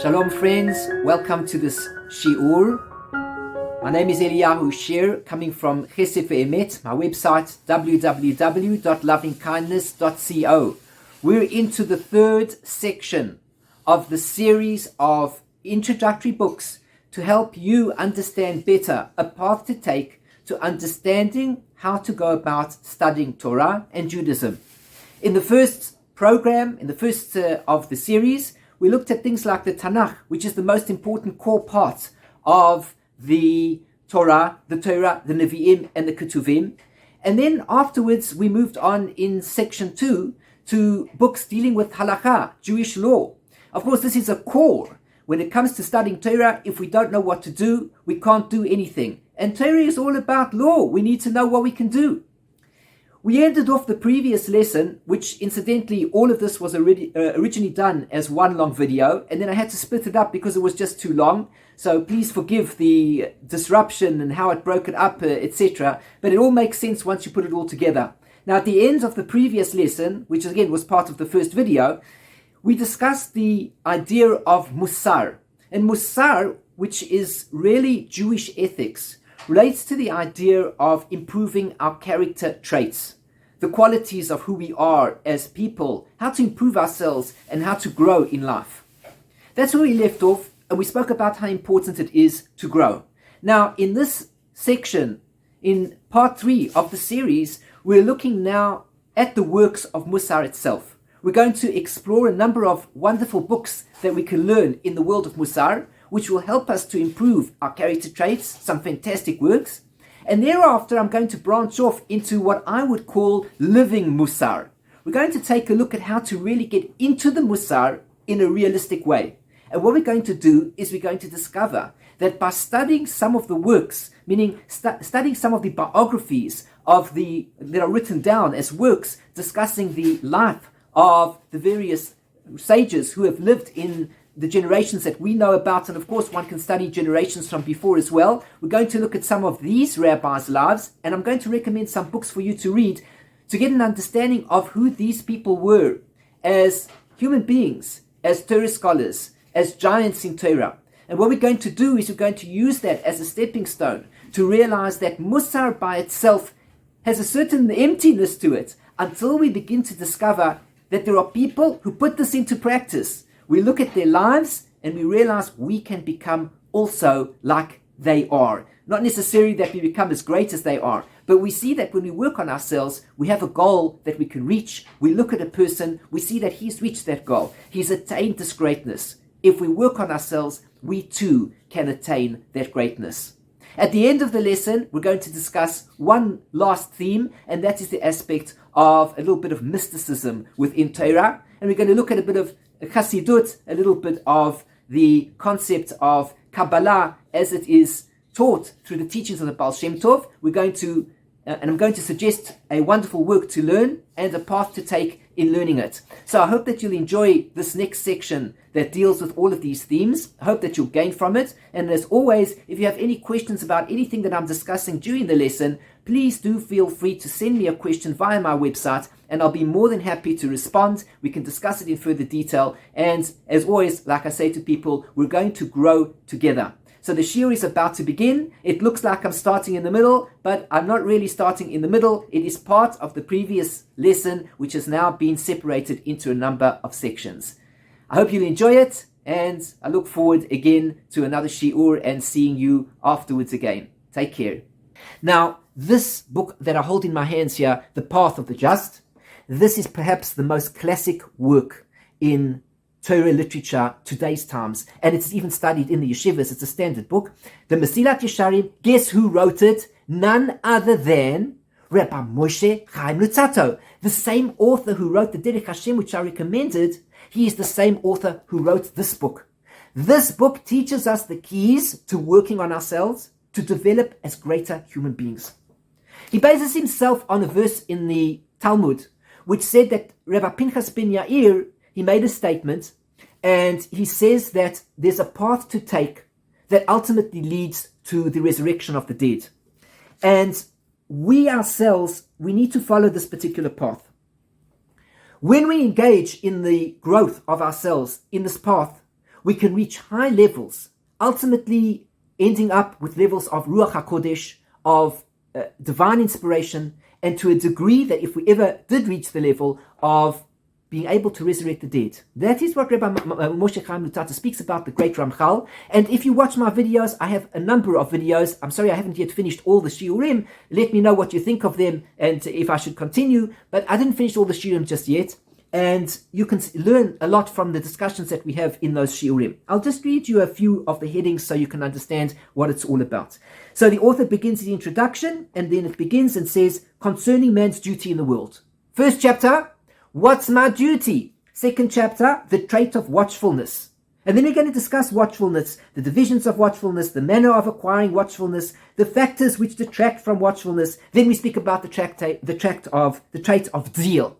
Shalom friends, welcome to this Shiur. My name is Eliyahu Shear, coming from Chesed Ve'emet, my website www.lovingkindness.co. We're into the third section of the series of introductory books to help you understand better a path to take to understanding how to go about studying Torah and Judaism. In the first program, in the first of the series, we looked at things like the Tanakh, which is the most important core part of the Torah, the Nevi'im, and the Ketuvim. And then afterwards, we moved on in section 2 to books dealing with Halacha, Jewish law. Of course, this is a core. When it comes to studying Torah, if we don't know what to do, we can't do anything. And Torah is all about law. We need to know what we can do. We ended off the previous lesson, which incidentally, all of this was originally done as one long video, and then I had to split it up because it was just too long. So please forgive the disruption and how it broke it up, etc. But it all makes sense once you put it all together. Now, at the end of the previous lesson, which again was part of the first video, we discussed the idea of Mussar. And Mussar, which is really Jewish ethics, relates to the idea of improving our character traits, the qualities of who we are as people, how to improve ourselves and how to grow in life. That's where we left off, and we spoke about how important it is to grow. Now, in this section, in part 3 of the series, we're looking now at the works of Mussar itself. We're going to explore a number of wonderful books that we can learn in the world of Mussar, which will help us to improve our character traits, some fantastic works. And thereafter, I'm going to branch off into what I would call living Mussar. We're going to take a look at how to really get into the Mussar in a realistic way. And what we're going to do is we're going to discover that by studying some of the works, meaning studying some of the biographies that are written down as works discussing the life of the various sages who have lived in the generations that we know about, and of course one can study generations from before as well. We're going to look at some of these rabbis' lives, and I'm going to recommend some books for you to read to get an understanding of who these people were as human beings, as Torah scholars, as giants in Torah. And what we're going to do is we're going to use that as a stepping stone to realize that Mussar by itself has a certain emptiness to it until we begin to discover that there are people who put this into practice. We look at their lives and we realize we can become also like they are. Not necessarily that we become as great as they are, but we see that when we work on ourselves, we have a goal that we can reach. We look at a person, we see that he's reached that goal. He's attained this greatness. If we work on ourselves, we too can attain that greatness. At the end of the lesson, we're going to discuss one last theme, and that is the aspect of a little bit of mysticism within Torah. And we're going to look at a bit of Chassidut, a little bit of the concept of Kabbalah as it is taught through the teachings of the Baal Shem Tov. We're going to, and I'm going to suggest a wonderful work to learn and a path to take in learning it. So I hope that you'll enjoy this next section that deals with all of these themes. I hope that you'll gain from it. And as always, if you have any questions about anything that I'm discussing during the lesson, please do feel free to send me a question via my website, and I'll be more than happy to respond. We can discuss it in further detail. And as always, like I say to people, we're going to grow together. So the shiur is about to begin. It looks like I'm starting in the middle, but I'm not really starting in the middle. It is part of the previous lesson, which has now been separated into a number of sections. I hope you'll enjoy it, and I look forward again to another shiur and seeing you afterwards again. Take care. Now, this book that I hold in my hands here, The Path of the Just, this is perhaps the most classic work in Torah literature today's times, and it's even studied in the yeshivas. It's a standard book. The Mesillat Yesharim, guess who wrote it? None other than Rabbi Moshe Chaim Luzzatto, the same author who wrote the Derech Hashem, which I recommended. He is the same author who wrote this book. This book teaches us the keys to working on ourselves, to develop as greater human beings. He bases himself on a verse in the Talmud, which said that Rabbi Pinchas ben Yair, he made a statement, and he says that there's a path to take that ultimately leads to the resurrection of the dead. And we ourselves, we need to follow this particular path. When we engage in the growth of ourselves in this path, we can reach high levels, ultimately ending up with levels of Ruach HaKodesh, of divine inspiration, and to a degree that if we ever did reach the level of being able to resurrect the dead. That is what Rabbi Moshe Chaim Lutata speaks about, the great Ramchal. And if you watch my videos, I have a number of videos. I'm sorry I haven't yet finished all the shiurim. Let me know what you think of them and if I should continue. But I didn't finish all the shiurim just yet. And you can learn a lot from the discussions that we have in those shiurim. I'll just read you a few of the headings so you can understand what it's all about. So the author begins the introduction, and then it begins and says, concerning man's duty in the world. First chapter, what's my duty? Second chapter, the trait of watchfulness. And then we're going to discuss watchfulness, the divisions of watchfulness, the manner of acquiring watchfulness, the factors which detract from watchfulness. Then we speak about the trait of zeal,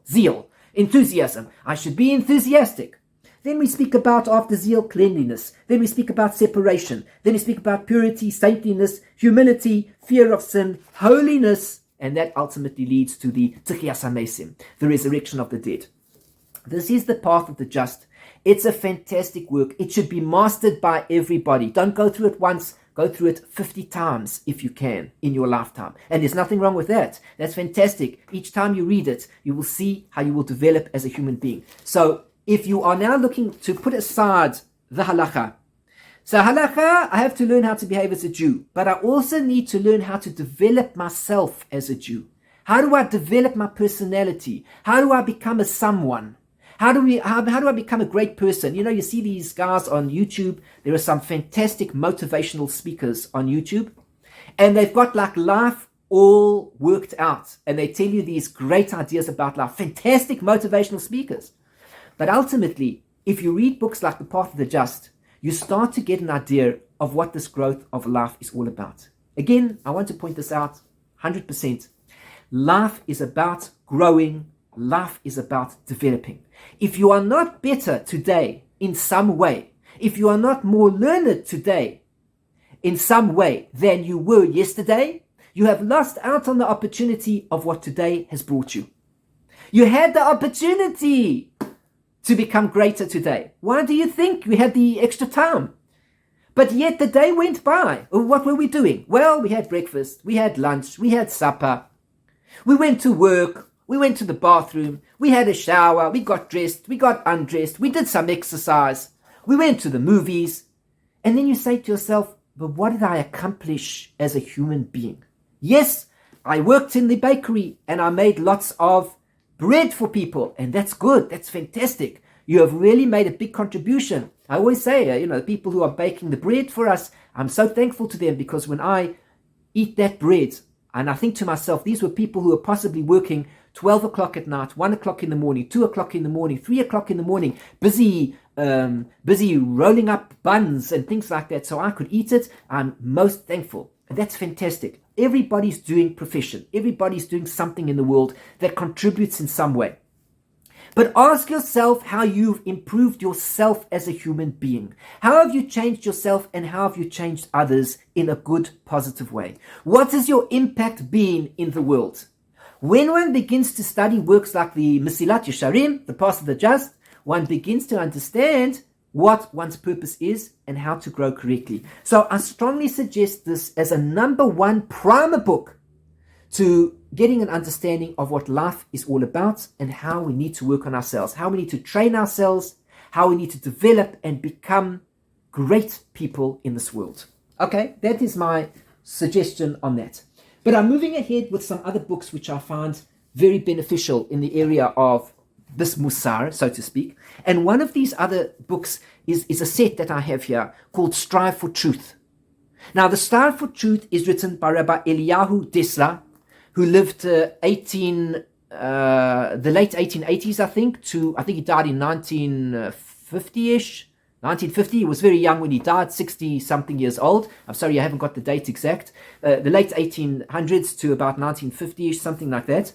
enthusiasm. I should be enthusiastic. Then we speak about, after zeal, cleanliness. Then we speak about separation. Then we speak about purity, saintliness, humility, fear of sin, holiness, and that ultimately leads to the Tchias HaMesim, the resurrection of the dead. This is the path of the just. It's a fantastic work. It should be mastered by everybody. Don't go through it once. Go through it 50 times if you can in your lifetime. And there's nothing wrong with that. That's fantastic. Each time you read it, you will see how you will develop as a human being. So if you are now looking to put aside the halacha, so halacha, I have to learn how to behave as a Jew, but I also need to learn how to develop myself as a Jew. How do I develop my personality? How do I become a someone? How do I become a great person? You know, you see these guys on YouTube. There are some fantastic motivational speakers on YouTube, and they've got like life all worked out, and they tell you these great ideas about life. Fantastic motivational speakers. But ultimately, if you read books like The Path of the Just, you start to get an idea of what this growth of life is all about. Again, I want to point this out 100%. Life is about growing. Life is about developing. If you are not better today in some way, if you are not more learned today in some way than you were yesterday, you have lost out on the opportunity of what today has brought you. You had the opportunity to become greater today. Why do you think we had the extra time? But yet the day went by. What were we doing? Well, we had breakfast, we had lunch, we had supper. We went to work, we went to the bathroom, we had a shower, we got dressed, we got undressed, we did some exercise, we went to the movies. And then you say to yourself, but what did I accomplish as a human being? Yes, I worked in the bakery and I made lots of bread for people, and that's good, that's fantastic. You have really made a big contribution. I always say, the people who are baking the bread for us, I'm so thankful to them, because when I eat that bread, and I think to myself, these were people who are possibly working 12 o'clock at night, 1 o'clock in the morning, 2 o'clock in the morning, 3 o'clock in the morning, busy rolling up buns and things like that, so I could eat it. I'm most thankful. And that's fantastic. Everybody's doing profession. Everybody's doing something in the world that contributes in some way. But ask yourself how you've improved yourself as a human being. How have you changed yourself, and how have you changed others in a good, positive way? What has your impact been in the world? When one begins to study works like the Mesillat Yesharim, the Path of the Just, one begins to understand what one's purpose is and how to grow correctly. So I strongly suggest this as a number one primer book to getting an understanding of what life is all about and how we need to work on ourselves, how we need to train ourselves, how we need to develop and become great people in this world. Okay, that is my suggestion on that. But I'm moving ahead with some other books which I find very beneficial in the area of this Mussar, so to speak. And one of these other books is a set that I have here called Strive for Truth. Now, the Strive for Truth is written by Rabbi Eliyahu Dessler, who lived the late 1880s, I think he died in 1950-ish. 1950, he was very young when he died, 60-something years old. I'm sorry, I haven't got the date exact. The late 1800s to about 1950-ish, something like that.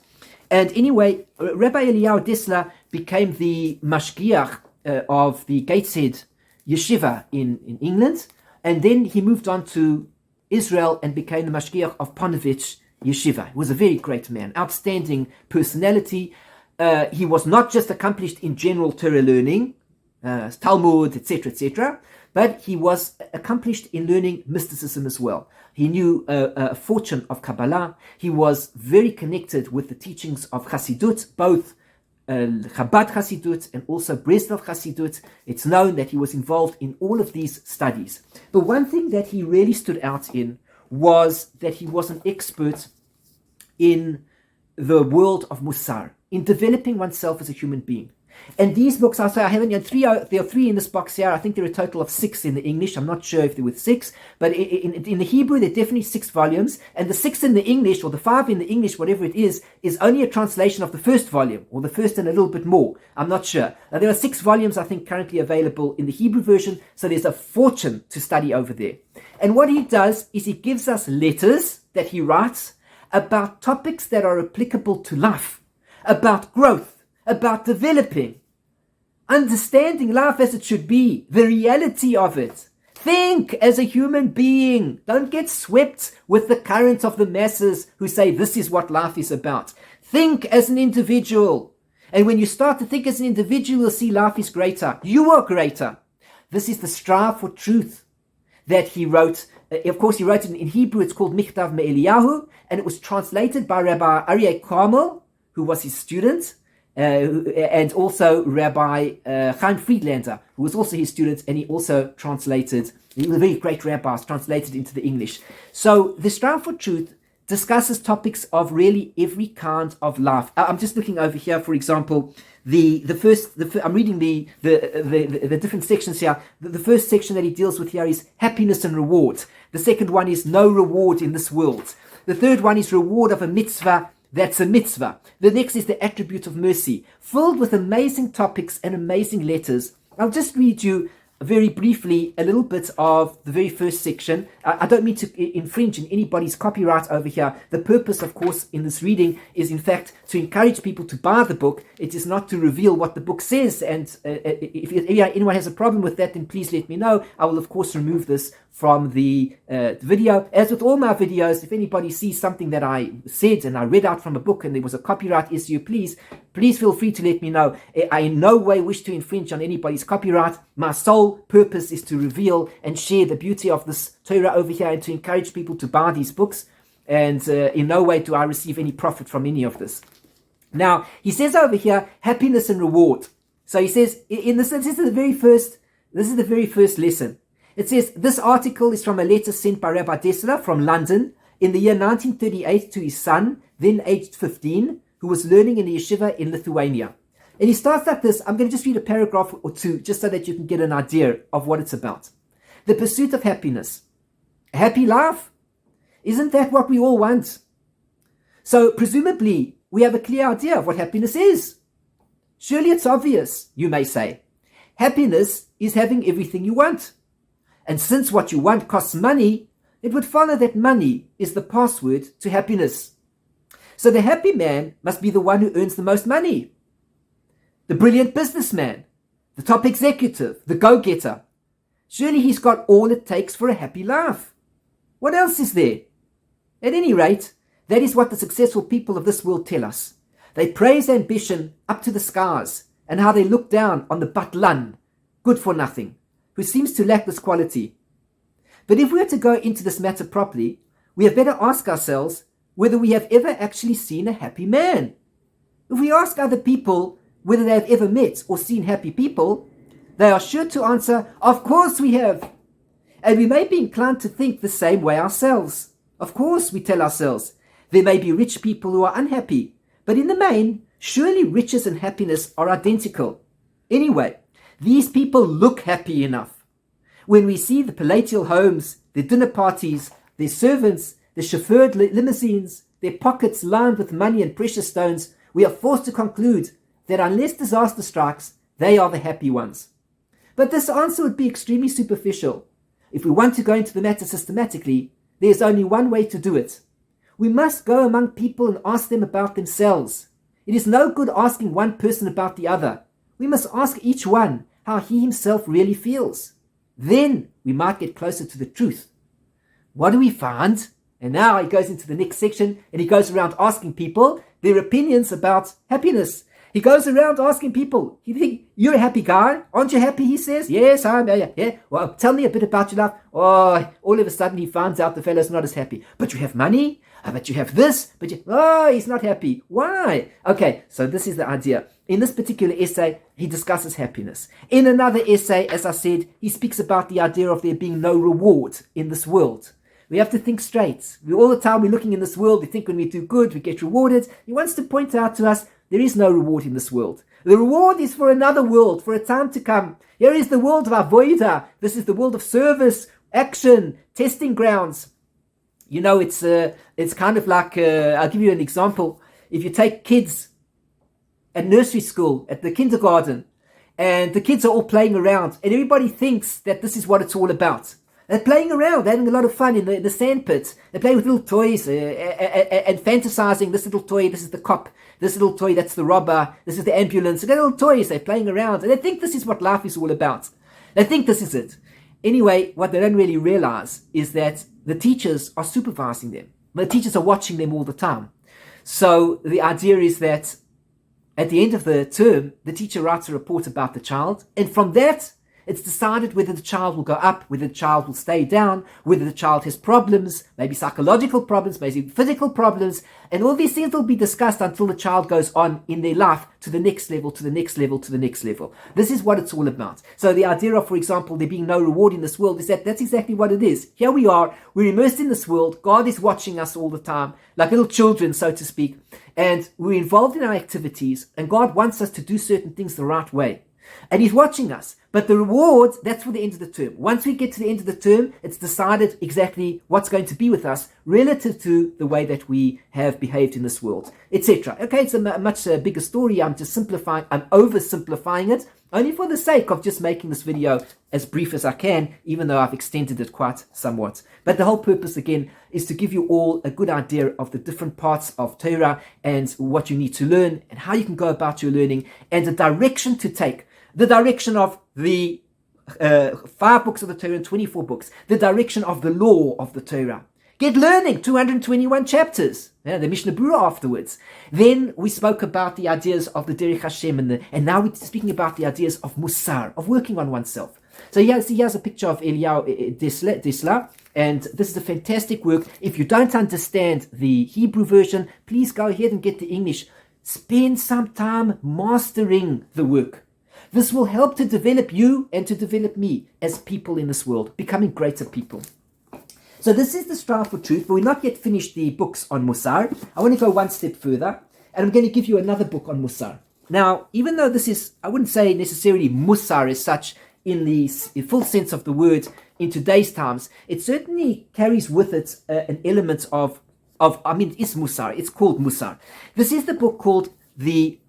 And anyway, Rabbi Eliyahu Dessler became the mashgiach of the Gateshead Yeshiva in England. And then he moved on to Israel and became the mashgiach of Ponevezh Yeshiva. He was a very great man, outstanding personality. He was not just accomplished in general Torah learning, Talmud, etc., etc. But he was accomplished in learning mysticism as well. He knew a fortune of Kabbalah. He was very connected with the teachings of Chassidut, both Chabad Chassidut and also Breslev Chassidut. It's known that he was involved in all of these studies. But one thing that he really stood out in was that he was an expert in the world of Mussar, in developing oneself as a human being. And these books, I'll say, I haven't, there are 3 in this box here. I think there are a total of 6 in the English. I'm not sure if there were 6, but in the Hebrew, there are definitely 6 volumes. And the 6 in the English, or the 5 in the English, whatever it is only a translation of the first volume, or the first and a little bit more. I'm not sure. Now, there are 6 volumes, I think, currently available in the Hebrew version. So there's a fortune to study over there. And what he does is he gives us letters that he writes about topics that are applicable to life, about growth, about developing, understanding life as it should be, the reality of it. Think as a human being. Don't get swept with the current of the masses who say this is what life is about. Think as an individual. And when you start to think as an individual, you'll see life is greater. You are greater. This is the strive for truth that he wrote. Of course, he wrote it in Hebrew. It's called Michtav Me-Eliyahu, and it was translated by Rabbi Aryeh Carmel, who was his student, and also Rabbi Chaim Friedlander, who was also his student, and he also translated, he was a very great rabbi, translated into the English. So the strive for truth discusses topics of really every kind of life. I'm just looking over here, for example, I'm reading the different sections here. The first section that he deals with here is happiness and reward. The second one is no reward in this world. The third one is reward of a mitzvah. That's a mitzvah. The next is the attribute of mercy, filled with amazing topics and amazing letters. I'll just read you very briefly a little bit of the very first section. I don't mean to infringe in anybody's copyright over here. The purpose, of course, in this reading is, in fact, to encourage people to buy the book. It is not to reveal what the book says. And if anyone has a problem with that, then please let me know. I will, of course, remove this from the video. As with all my videos, if anybody sees something that I said and I read out from a book and there was a copyright issue, please feel free to let me know. I in no way wish to infringe on anybody's copyright. My sole purpose is to reveal and share the beauty of this Torah over here and to encourage people to buy these books. And in no way do I receive any profit from any of this. Now, he says over here, happiness and reward. So he says, this is the very first lesson. It says, this article is from a letter sent by Rabbi Dessler from London in the year 1938 to his son, then aged 15, who was learning in the yeshiva in Lithuania. And he starts like this. I'm going to just read a paragraph or two, just so that you can get an idea of what it's about. The pursuit of happiness. A happy life? Isn't that what we all want? So presumably, we have a clear idea of what happiness is. Surely it's obvious, you may say. Happiness is having everything you want. And since what you want costs money, it would follow that money is the password to happiness. So the happy man must be the one who earns the most money. The brilliant businessman, the top executive, the go-getter. Surely he's got all it takes for a happy life. What else is there? At any rate, that is what the successful people of this world tell us. They praise ambition up to the skies and how they look down on the batlan, good for nothing, who seems to lack this quality. But if we are to go into this matter properly, we had better ask ourselves whether we have ever actually seen a happy man. If we ask other people whether they have ever met or seen happy people, they are sure to answer, of course we have. And we may be inclined to think the same way ourselves. Of course, we tell ourselves, there may be rich people who are unhappy, but in the main, surely riches and happiness are identical. Anyway, these people look happy enough. When we see the palatial homes, their dinner parties, their servants, their chauffeured limousines, their pockets lined with money and precious stones, we are forced to conclude that unless disaster strikes, they are the happy ones. But this answer would be extremely superficial. If we want to go into the matter systematically, there is only one way to do it. We must go among people and ask them about themselves. It is no good asking one person about the other. We must ask each one how he himself really feels. Then we might get closer to the truth. What do we find? And now he goes into the next section and he goes around asking people their opinions about happiness. He goes around asking people, you think you're a happy guy? Aren't you happy? He says, yes, I'm. Yeah. Well, tell me a bit about your life. Oh, all of a sudden he finds out the fellow's not as happy. But you have money, but you have this, he's not happy. Why? Okay, so this is the idea. In this particular essay, he discusses happiness. In another essay, as I said, he speaks about the idea of there being no reward in this world. We have to think straight. All the time we're looking in this world, we think when we do good, we get rewarded. He wants to point out to us, there is no reward in this world. The reward is for another world, for a time to come. Here is the world of avodah. This is the world of service, action, testing grounds. You know, it's kind of like, I'll give you an example. If you take kids at nursery school, at the kindergarten, and the kids are all playing around, and everybody thinks that this is what it's all about. They're playing around, they're having a lot of fun in the sand pits. They're playing with little toys and fantasizing, this little toy, this is the cop. This little toy, that's the robber. This is the ambulance. They're little toys, they're playing around. And they think this is what life is all about. They think this is it. Anyway, what they don't really realize is that the teachers are supervising them. The teachers are watching them all the time. So the idea is that at the end of the term, the teacher writes a report about the child. And from that, it's decided whether the child will go up, whether the child will stay down, whether the child has problems, maybe psychological problems, maybe physical problems, and all these things will be discussed until the child goes on in their life to the next level, to the next level, to the next level. This is what it's all about. So the idea of, for example, there being no reward in this world is that's exactly what it is. Here we are, we're immersed in this world, God is watching us all the time, like little children, so to speak, and we're involved in our activities, and God wants us to do certain things the right way. And he's watching us. But the reward, that's for the end of the term. Once we get to the end of the term, it's decided exactly what's going to be with us relative to the way that we have behaved in this world, etc. Okay, it's a much bigger story. I'm oversimplifying it, only for the sake of just making this video as brief as I can, even though I've extended it quite somewhat. But the whole purpose, again, is to give you all a good idea of the different parts of Torah and what you need to learn and how you can go about your learning and the direction to take. The direction of the 5 books of the Torah and 24 books. The direction of the law of the Torah. Get learning, 221 chapters. The Mishnah Berurah afterwards. Then we spoke about the ideas of the Derech Hashem and now we're speaking about the ideas of Mussar, of working on oneself. So here's a picture of Eliyahu Dessler, and this is a fantastic work. If you don't understand the Hebrew version, please go ahead and get the English. Spend some time mastering the work. This will help to develop you and to develop me as people in this world, becoming greater people. So this is the Strive for Truth, but we're not yet finished the books on Mussar. I want to go one step further, and I'm going to give you another book on Mussar. Now, even though this is, I wouldn't say necessarily Mussar as such in the full sense of the word in today's times, it certainly carries with it an element of it's Mussar. It's called Mussar. This is the book called the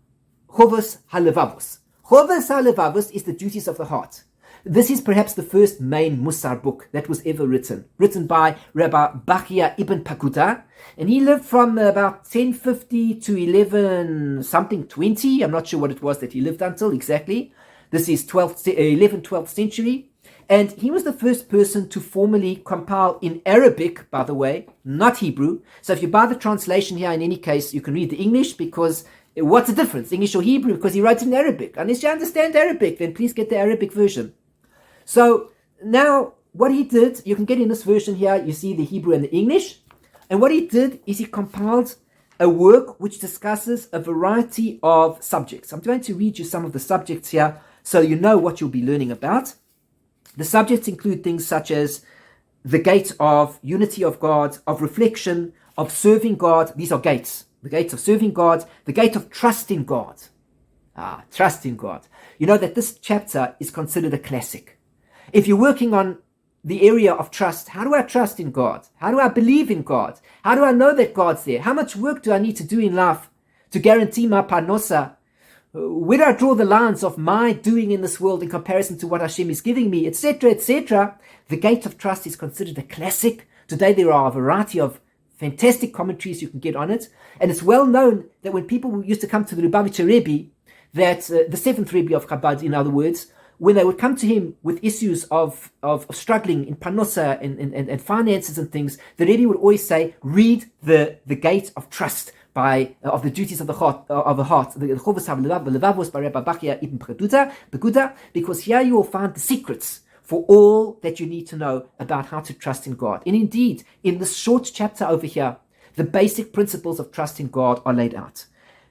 Chovot HaLevavot. Chovot HaLevavot is the duties of the heart. This is perhaps the first main Mussar book that was ever written by Rabbi Bahya ibn Pakuda, and he lived from about 1050 to 20. I'm not sure what it was that he lived until exactly. This is 12th century, and he was the first person to formally compile in Arabic, by the way, not Hebrew. So if you buy the translation here, in any case, you can read the English, because what's the difference, English or Hebrew? Because he wrote in Arabic. Unless you understand Arabic, then please get the Arabic version. So now what he did, you can get in this version here, you see the Hebrew and the English. And what he did is he compiled a work which discusses a variety of subjects. I'm going to read you some of the subjects here so you know what you'll be learning about. The subjects include things such as the gate of unity of God, of reflection, of serving God. These are gates. The gates of serving God, the gate of trust in God. Trust in God. You know that this chapter is considered a classic. If you're working on the area of trust, how do I trust in God? How do I believe in God? How do I know that God's there? How much work do I need to do in life to guarantee my parnosa? Where do I draw the lines of my doing in this world in comparison to what Hashem is giving me, etc., etc.? The gate of trust is considered a classic. Today there are a variety of fantastic commentaries you can get on it. And it's well known that when people used to come to the Lubavitcher Rebbe, that the seventh Rebbe of Chabad, in other words, when they would come to him with issues of struggling in parnosa and finances and things, the Rebbe would always say, read the gate of trust. of the duties of the heart, the Chovot HaLevavot by Rabbi Bahya ibn Beguda, because here you will find the secrets for all that you need to know about how to trust in God. And indeed, in this short chapter over here, the basic principles of trust in God are laid out.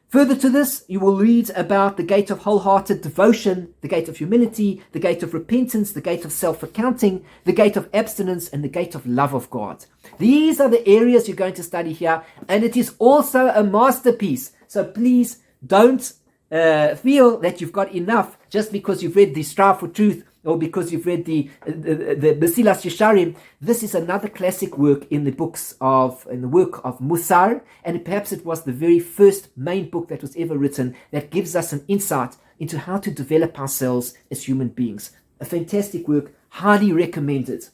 Further to this, you will read about the gate of wholehearted devotion, the gate of humility, the gate of repentance, the gate of self-accounting, the gate of abstinence, and the gate of love of God. These are the areas you're going to study here, and it is also a masterpiece. So please don't feel that you've got enough just because you've read the Strive for Truth or because you've read the Mesillat Yesharim. This is another classic work in the work of Mussar, and perhaps it was the very first main book that was ever written that gives us an insight into how to develop ourselves as human beings. A fantastic work, highly recommended.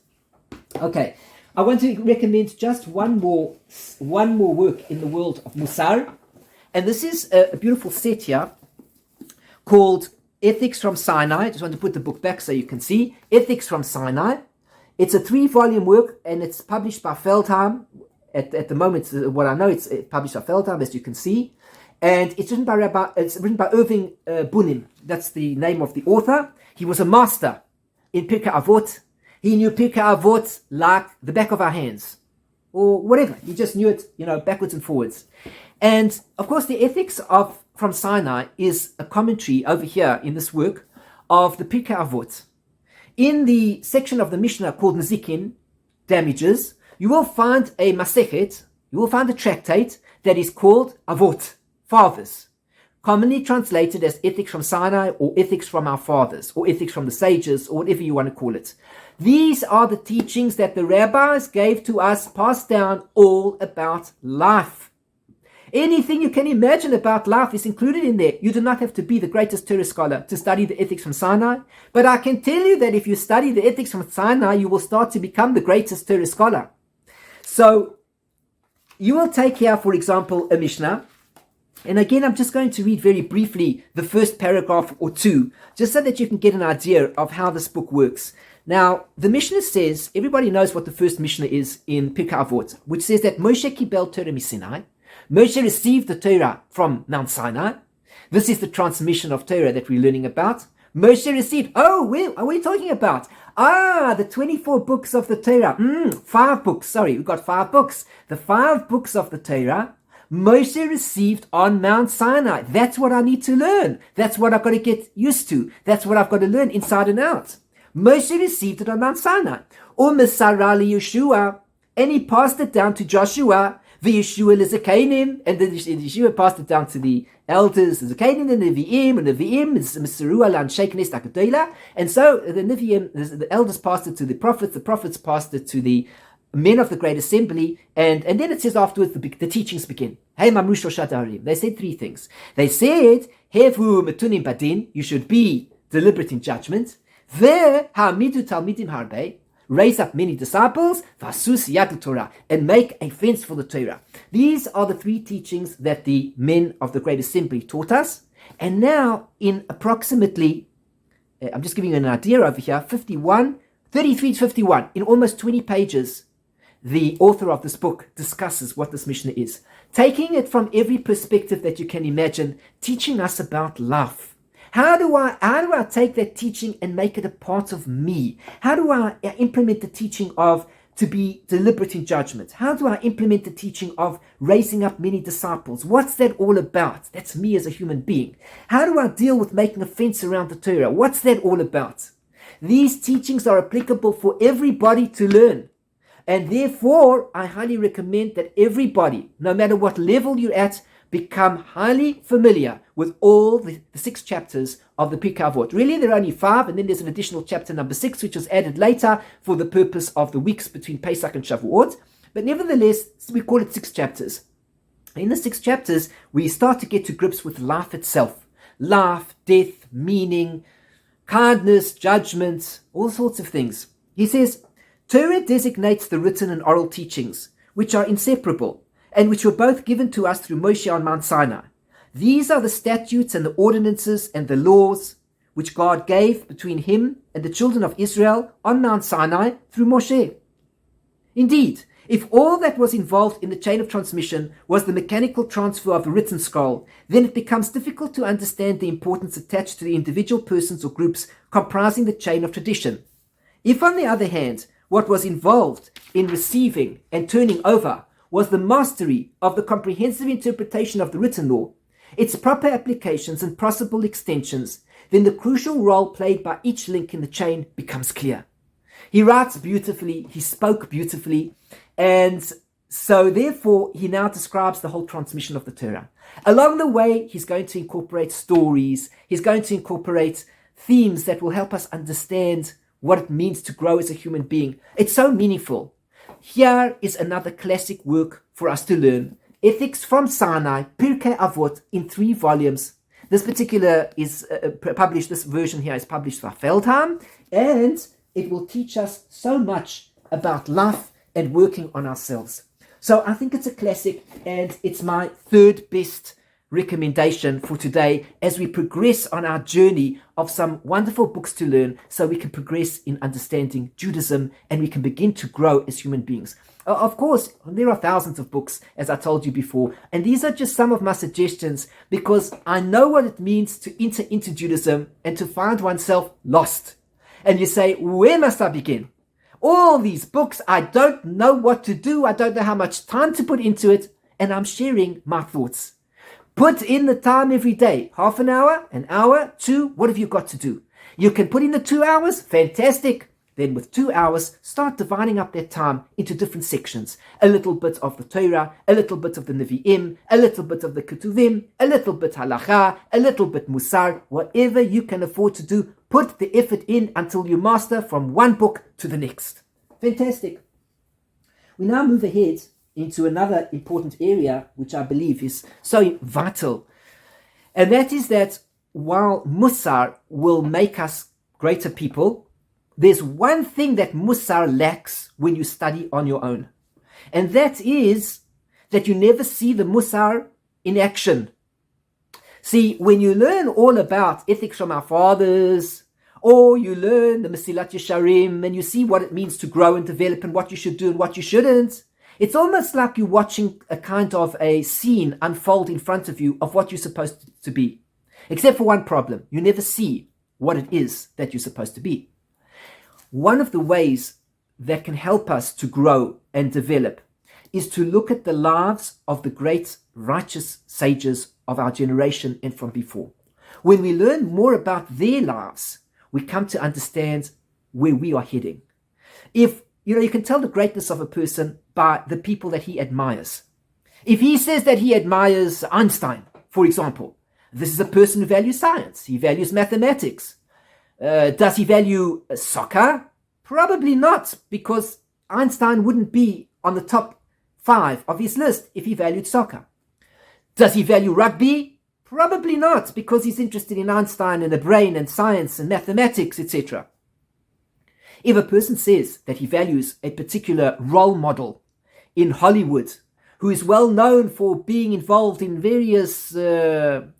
Okay, I want to recommend just one more work in the world of Mussar, and this is a beautiful set here called Ethics from Sinai. I just want to put the book back so you can see. Ethics from Sinai. It's a 3-volume work, and it's published by Feldheim. At the moment, what I know, it's published by Feldheim, as you can see. And it's written by Irving Bunim. That's the name of the author. He was a master in Pirkei Avot. He knew Pirkei Avot like the back of our hands, or whatever. He just knew it, backwards and forwards. And of course, the Ethics from Sinai is a commentary over here in this work of the Pirkei Avot. In the section of the Mishnah called Nezikin, damages, you will find a Masechet, you will find a tractate that is called Avot, fathers, commonly translated as Ethics from Sinai, or Ethics from our fathers, or Ethics from the sages, or whatever you want to call it. These are the teachings that the rabbis gave to us, passed down, all about life. Anything you can imagine about life is included in there. You do not have to be the greatest Torah scholar to study the Ethics from Sinai. But I can tell you that if you study the Ethics from Sinai, you will start to become the greatest Torah scholar. So you will take here, for example, a Mishnah. And again, I'm just going to read very briefly the first paragraph or two, just so that you can get an idea of how this book works. Now, the Mishnah says, everybody knows what the first Mishnah is in Pirkei Avot, which says that Moshe kibel Torah miSinai. Moshe received the Torah from Mount Sinai. This is the transmission of Torah that we're learning about. Moshe received, what are we talking about? The 24 books of the Torah. 5 books, sorry, we've got 5 books. The 5 books of the Torah, Moshe received on Mount Sinai. That's what I need to learn. That's what I've got to get used to. That's what I've got to learn inside and out. Moshe received it on Mount Sinai. Mussar Yeshua, and he passed it down to Joshua. The Yeshua Lizakanim, and then Yeshua passed it down to the elders, the Zakanim, and the Nevi'im is Misaru Alan Sheiknes Akadola. And so the Nevi'im, the elders passed it to the prophets passed it to the men of the great assembly, and then it says afterwards the teachings begin. Hey Mamrush Shadarim. They said 3 things. They said, Hevu Metunim Badin, you should be deliberate in judgment. There, Hamidu Talmidim Harbe, raise up many disciples, vasus yad Torah, and make a fence for the Torah. These are the 3 teachings that the men of the Great Assembly taught us. And now, in approximately, I'm just giving you an idea over here, 33 to 51, in almost 20 pages, the author of this book discusses what this Mishnah is, taking it from every perspective that you can imagine, teaching us about life. How do I take that teaching and make it a part of me? How do I implement the teaching of to be deliberate in judgment? How do I implement the teaching of raising up many disciples? What's that all about? That's me as a human being. How do I deal with making a fence around the Torah? What's that all about? These teachings are applicable for everybody to learn. And therefore, I highly recommend that everybody, no matter what level you're at, become highly familiar with all the 6 chapters of the Pirkei Avot. Really, there are only 5, and then there's an additional chapter number 6, which was added later for the purpose of the weeks between Pesach and Shavuot. But nevertheless, we call it 6 chapters. In the 6 chapters, we start to get to grips with life itself. Life, death, meaning, kindness, judgment, all sorts of things. He says, Torah designates the written and oral teachings, which are inseparable, and which were both given to us through Moshe on Mount Sinai. These are the statutes and the ordinances and the laws which God gave between him and the children of Israel on Mount Sinai through Moshe. Indeed, If all that was involved in the chain of transmission was the mechanical transfer of a written scroll, then it becomes difficult to understand the importance attached to the individual persons or groups comprising the chain of tradition. If, on the other hand, what was involved in receiving and turning over was the mastery of the comprehensive interpretation of the written law, its proper applications and possible extensions, then the crucial role played by each link in the chain becomes clear. He writes beautifully, he spoke beautifully, and so therefore he now describes the whole transmission of the Torah. Along the way, he's going to incorporate stories, he's going to incorporate themes that will help us understand what it means to grow as a human being. It's so meaningful. Here is another classic work for us to learn. Ethics from Sinai, Pirkei Avot, in 3 volumes. This particular is published, this version here is published by Feldheim, and it will teach us so much about life and working on ourselves. So I think it's a classic, and it's my 3rd best recommendation for today as we progress on our journey of some wonderful books to learn so we can progress in understanding Judaism and we can begin to grow as human beings. Of course, there are thousands of books, as I told you before, and these are just some of my suggestions because I know what it means to enter into Judaism and to find oneself lost. And you say, where must I begin? All these books, I don't know what to do, I don't know how much time to put into it, and I'm sharing my thoughts. Put in the time every day, half an hour, 2, what have you got to do? You can put in the 2 hours, fantastic. Then with 2 hours, start dividing up that time into different sections. A little bit of the Torah, a little bit of the Nevi'im, a little bit of the Ketuvim, a little bit Halacha, a little bit Mussar, whatever you can afford to do, put the effort in until you master from one book to the next. Fantastic. We now move ahead into another important area, which I believe is so vital. And that is that while Mussar will make us greater people, there's one thing that Mussar lacks when you study on your own. And that is that you never see the Mussar in action. See, when you learn all about ethics from our fathers, or you learn the Mesillat Yesharim, and you see what it means to grow and develop and what you should do and what you shouldn't, it's almost like you're watching a kind of a scene unfold in front of you of what you're supposed to be. Except for one problem. You never see what it is that you're supposed to be. One of the ways that can help us to grow and develop is to look at the lives of the great righteous sages of our generation and from before. When we learn more about their lives, we come to understand where we are heading. If you can tell the greatness of a person by the people that he admires. If he says that he admires Einstein, for example, this is a person who values science. He values mathematics. Does he value soccer? Probably not, because Einstein wouldn't be on the top 5 of his list if he valued soccer. Does he value rugby? Probably not, because he's interested in Einstein and the brain and science and mathematics, etc. If a person says that he values a particular role model in Hollywood, who is well known for being involved in various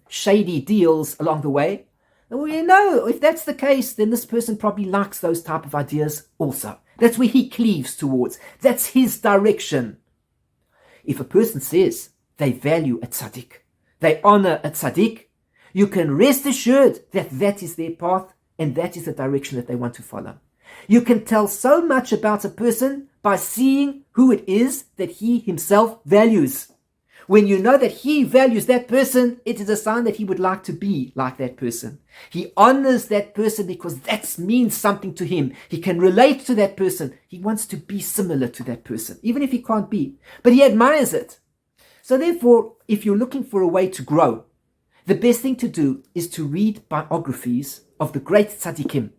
shady deals along the way, well, know if that's the case, then this person probably likes those type of ideas also. That's where he cleaves towards. That's his direction. If a person says they value a tzaddik, they honor a tzaddik, you can rest assured that that is their path and that is the direction that they want to follow. You can tell so much about a person by seeing who it is that he himself values. When you know that he values that person, it is a sign that he would like to be like that person. He honors that person because that means something to him. He can relate to that person. He wants to be similar to that person, even if he can't be. But he admires it. So therefore, if you're looking for a way to grow, the best thing to do is to read biographies of the great tzaddikim.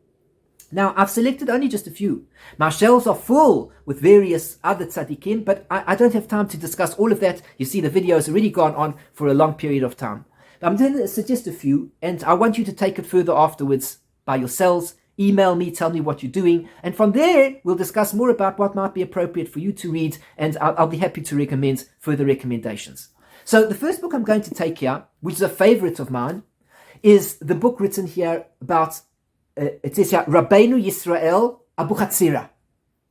Now, I've selected only just a few. My shelves are full with various other tzaddikim, but I don't have time to discuss all of that. You see, the video has already gone on for a long period of time. I'm going to suggest a few, and I want you to take it further afterwards by yourselves. Email me, tell me what you're doing, and from there, we'll discuss more about what might be appropriate for you to read, and I'll be happy to recommend further recommendations. So the first book I'm going to take here, which is a favorite of mine, is the book written here about it says here, Rabbeinu Yisrael Abuhatzeira.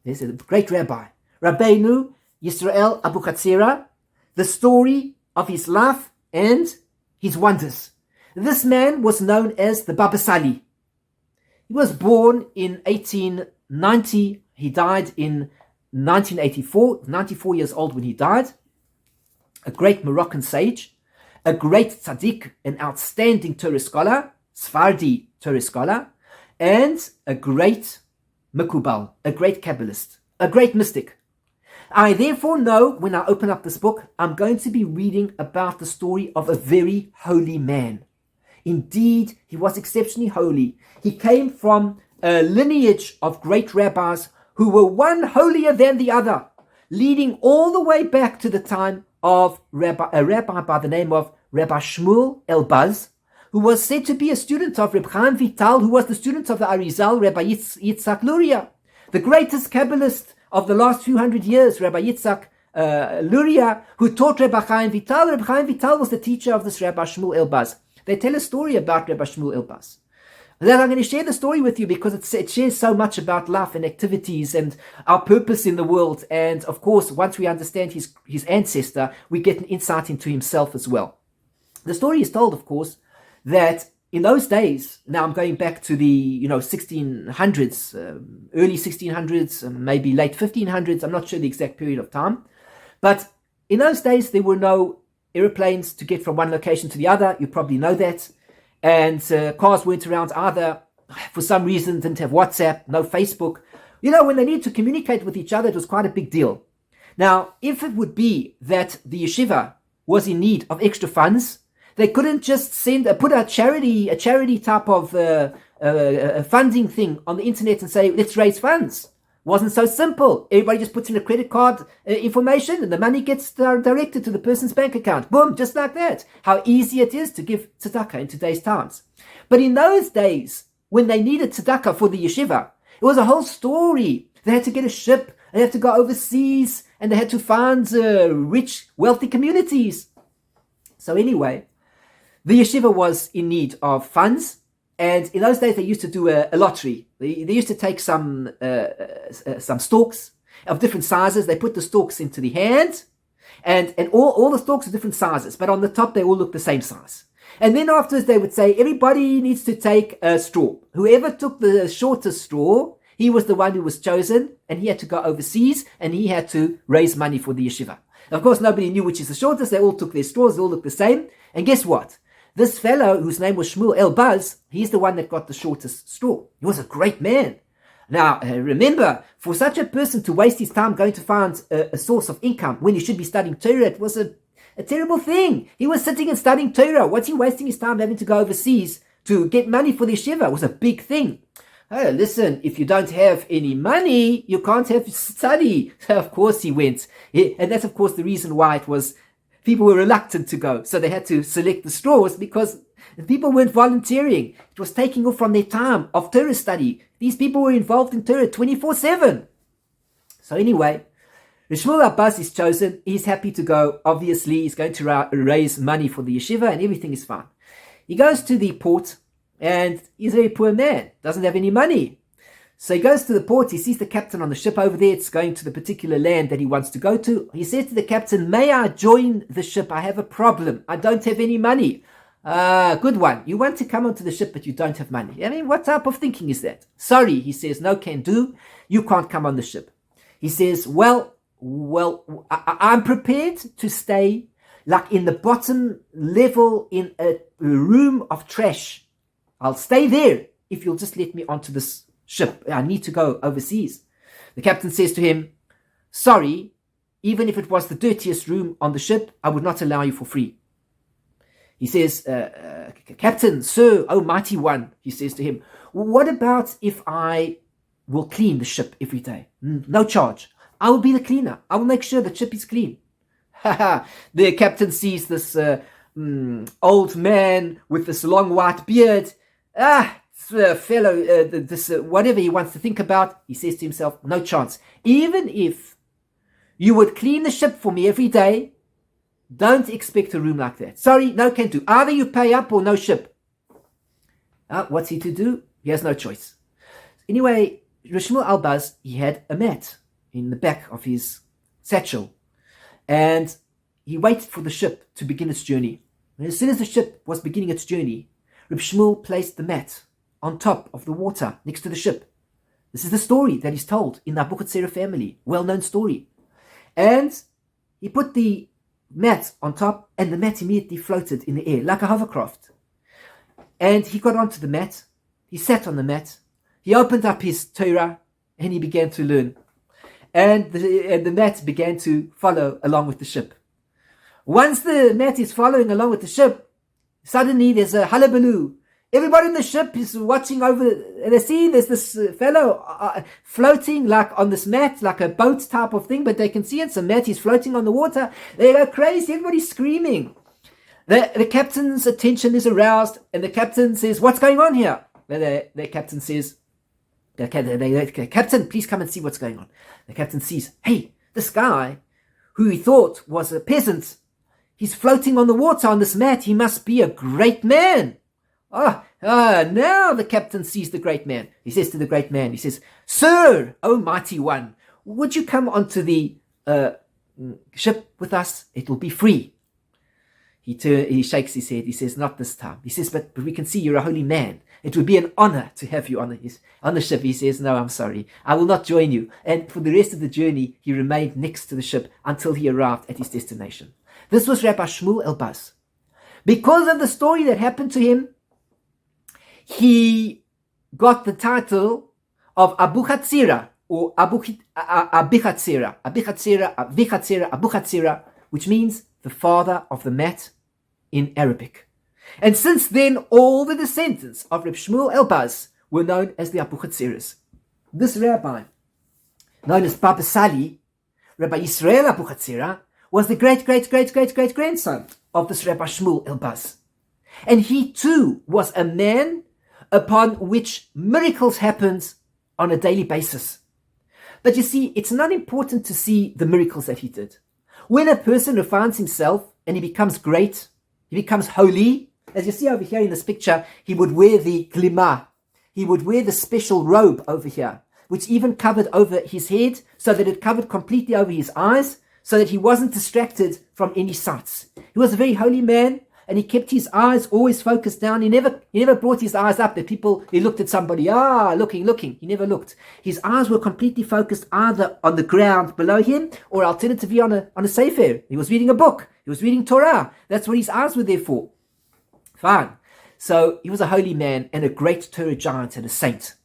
This is a great rabbi. Rabbeinu Yisrael Abuhatzeira, the story of his life and his wonders. This man was known as the Baba Sali. He was born in 1890. He died in 1984, 94 years old when he died. A great Moroccan sage, a great tzaddik, an outstanding Torah scholar, Sephardi Torah scholar, and a great Mekubal, a great Kabbalist, a great mystic. I therefore know when I open up this book, I'm going to be reading about the story of a very holy man. Indeed, he was exceptionally holy. He came from a lineage of great rabbis who were one holier than the other, leading all the way back to the time of a rabbi by the name of Rabbi Shmuel Elbaz, who was said to be a student of Reb Chaim Vital, who was the student of the Arizal, Rabbi Yitzhak Luria, the greatest Kabbalist of the last few hundred years, Rabbi Yitzhak Luria, who taught Rabbi Chaim Vital. Rabbi Chaim Vital was the teacher of this Rabbi Shmuel Elbaz. They tell a story about Rabbi Shmuel Elbaz. That I'm going to share the story with you because it shares so much about life and activities and our purpose in the world. And of course, once we understand his ancestor, we get an insight into himself as well. The story is told, of course, that in those days, now I'm going back to the 1600s, early 1600s, maybe late 1500s. I'm not sure the exact period of time, but in those days there were no aeroplanes to get from one location to the other. You probably know that. And cars weren't around either. For some reason, didn't have WhatsApp, no Facebook. When they needed to communicate with each other, it was quite a big deal. Now, if it would be that the yeshiva was in need of extra funds, they couldn't just put a charity type of funding thing on the internet and say, let's raise funds. Wasn't so simple. Everybody just puts in a credit card information and the money gets directed to the person's bank account. Boom, just like that. How easy it is to give tzedakah in today's times. But in those days, when they needed tzedakah for the yeshiva, it was a whole story. They had to get a ship, they had to go overseas, and they had to find rich, wealthy communities. So anyway, the yeshiva was in need of funds. And in those days, they used to do a lottery. They used to take some stalks of different sizes. They put the stalks into the hand, and all the stalks are different sizes, but on the top, they all look the same size. And then afterwards, they would say, everybody needs to take a straw. Whoever took the shortest straw, he was the one who was chosen, and he had to go overseas, and he had to raise money for the yeshiva. Of course, nobody knew which is the shortest. They all took their straws. They all looked the same. And guess what? This fellow, whose name was Shmuel Elbaz, he's the one that got the shortest straw. He was a great man. Now, remember, for such a person to waste his time going to find a source of income when he should be studying Torah, it was a terrible thing. He was sitting and studying Torah. What's he wasting his time having to go overseas to get money for the yeshiva? It was a big thing. Oh, listen, if you don't have any money, you can't have study. So of course he went. And that's, of course, the reason why it was people were reluctant to go. So they had to select the straws because people weren't volunteering. It was taking off from their time of Torah study. These people were involved in Torah 24/7. So anyway, Shmuel Abbas is chosen. He's happy to go. Obviously, he's going to raise money for the yeshiva and everything is fine. He goes to the port and he's a very poor man. Doesn't have any money. So he goes to the port, he sees the captain on the ship over there, it's going to the particular land that he wants to go to. He says to the captain, may I join the ship? I have a problem. I don't have any money. Good one. You want to come onto the ship, but you don't have money. I mean, what type of thinking is that? Sorry, he says, no can do. You can't come on the ship. He says, well, I'm prepared to stay like in the bottom level in a room of trash. I'll stay there if you'll just let me onto this ship. I need to go overseas. The captain says to him, sorry, even if it was the dirtiest room on the ship, I would not allow you for free. He says, Captain, sir, oh mighty one, he says to him, what about if I will clean the ship every day? No charge. I will be the cleaner. I will make sure the ship is clean. The captain sees this old man with this long white beard. Fellow, whatever he wants to think about, he says to himself, no chance. Even if you would clean the ship for me every day, don't expect a room like that. Sorry, no can do. Either you pay up or no ship. What's he to do? He has no choice. Anyway, Shmuel Elbaz, he had a mat in the back of his satchel, and he waited for the ship to begin its journey. And as soon as the ship was beginning its journey, Reb Shmuel placed the mat on top of the water next to the ship. This is the story that is told in the Abuhatzeira family, well-known story. And he put the mat on top, and the mat immediately floated in the air like a hovercraft. And he got onto the mat, he sat on the mat, he opened up his Torah, and he began to learn. And the mat began to follow along with the ship. Once the mat is following along with the ship, suddenly there's a hullabaloo. Everybody in the ship is watching over, and they see there's this fellow floating like on this mat, like a boat type of thing, but they can see it's a mat. He's floating on the water. They go crazy. Everybody's screaming. The captain's attention is aroused, and the captain says, "What's going on here?" The captain says, "Captain, please come and see what's going on." The captain sees, hey, this guy, who he thought was a peasant, he's floating on the water on this mat. He must be a great man. Now the captain sees the great man. He says to the great man, he says, "Sir, O mighty one, would you come onto the ship with us? It will be free." He shakes his head. He says, "Not this time." He says, but we can see you're a holy man. It would be an honor to have you on the ship." He says, "No, I'm sorry. I will not join you." And for the rest of the journey, he remained next to the ship until he arrived at his destination. This was Rabbi Shmuel Elbaz. Because of the story that happened to him, he got the title of Abuhatzeira, or Abuhatzeira, which means the father of the mat in Arabic. And since then, all the descendants of Reb Shmuel Elbaz were known as the Abuhatzeiras. This rabbi, known as Baba Sali, Rabbi Yisrael Abuhatzeira, was the great-great-great-great-great-grandson of this Rabbi Shmuel Elbaz. And he too was a man upon which miracles happened on a daily basis. But you see, it's not important to see the miracles that he did. When a person refines himself and he becomes great, he becomes holy, as you see over here in this picture, he would wear the glima. He would wear the special robe over here, which even covered over his head, so that it covered completely over his eyes, so that he wasn't distracted from any sights. He was a very holy man, and he kept his eyes always focused down. He never brought his eyes up that he looked at somebody, looking. He never looked. His eyes were completely focused either on the ground below him, or alternatively on a sefer. He was reading a book. He was reading Torah. That's what his eyes were there for. Fine. So he was a holy man and a great Torah giant and a saint.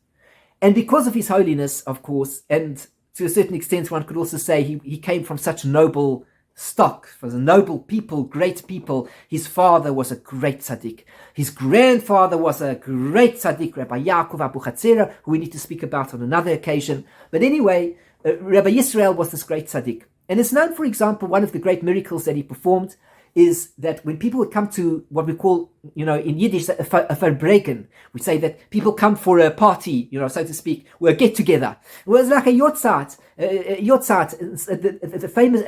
And because of his holiness, of course, and to a certain extent one could also say he came from such noble stock, for the noble people, great people. His father was a great tzaddik. His grandfather was a great tzaddik, Rabbi Yaakov Abuhatzeira, who we need to speak about on another occasion. But anyway, Rabbi Yisrael was this great tzaddik. And it's known, for example, one of the great miracles that he performed is that when people would come to what we call, in Yiddish, a verbreken, we say that people come for a party, so to speak, or a get-together. It was like a yotzat, a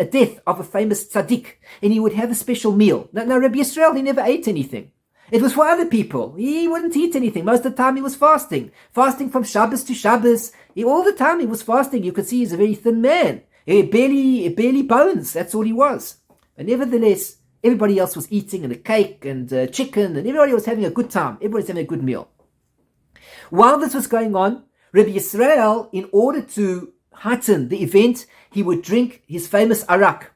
death of a famous tzaddik, and he would have a special meal. Now Rabbi Yisrael, he never ate anything. It was for other people. He wouldn't eat anything. Most of the time he was fasting from Shabbos to Shabbos. All the time he was fasting. You could see he's a very thin man. Barely bones. That's all he was. But nevertheless, everybody else was eating, and a cake and chicken, and everybody was having a good time. Everybody was having a good meal. While this was going on, Rabbi Yisrael, in order to heighten the event, he would drink his famous arak.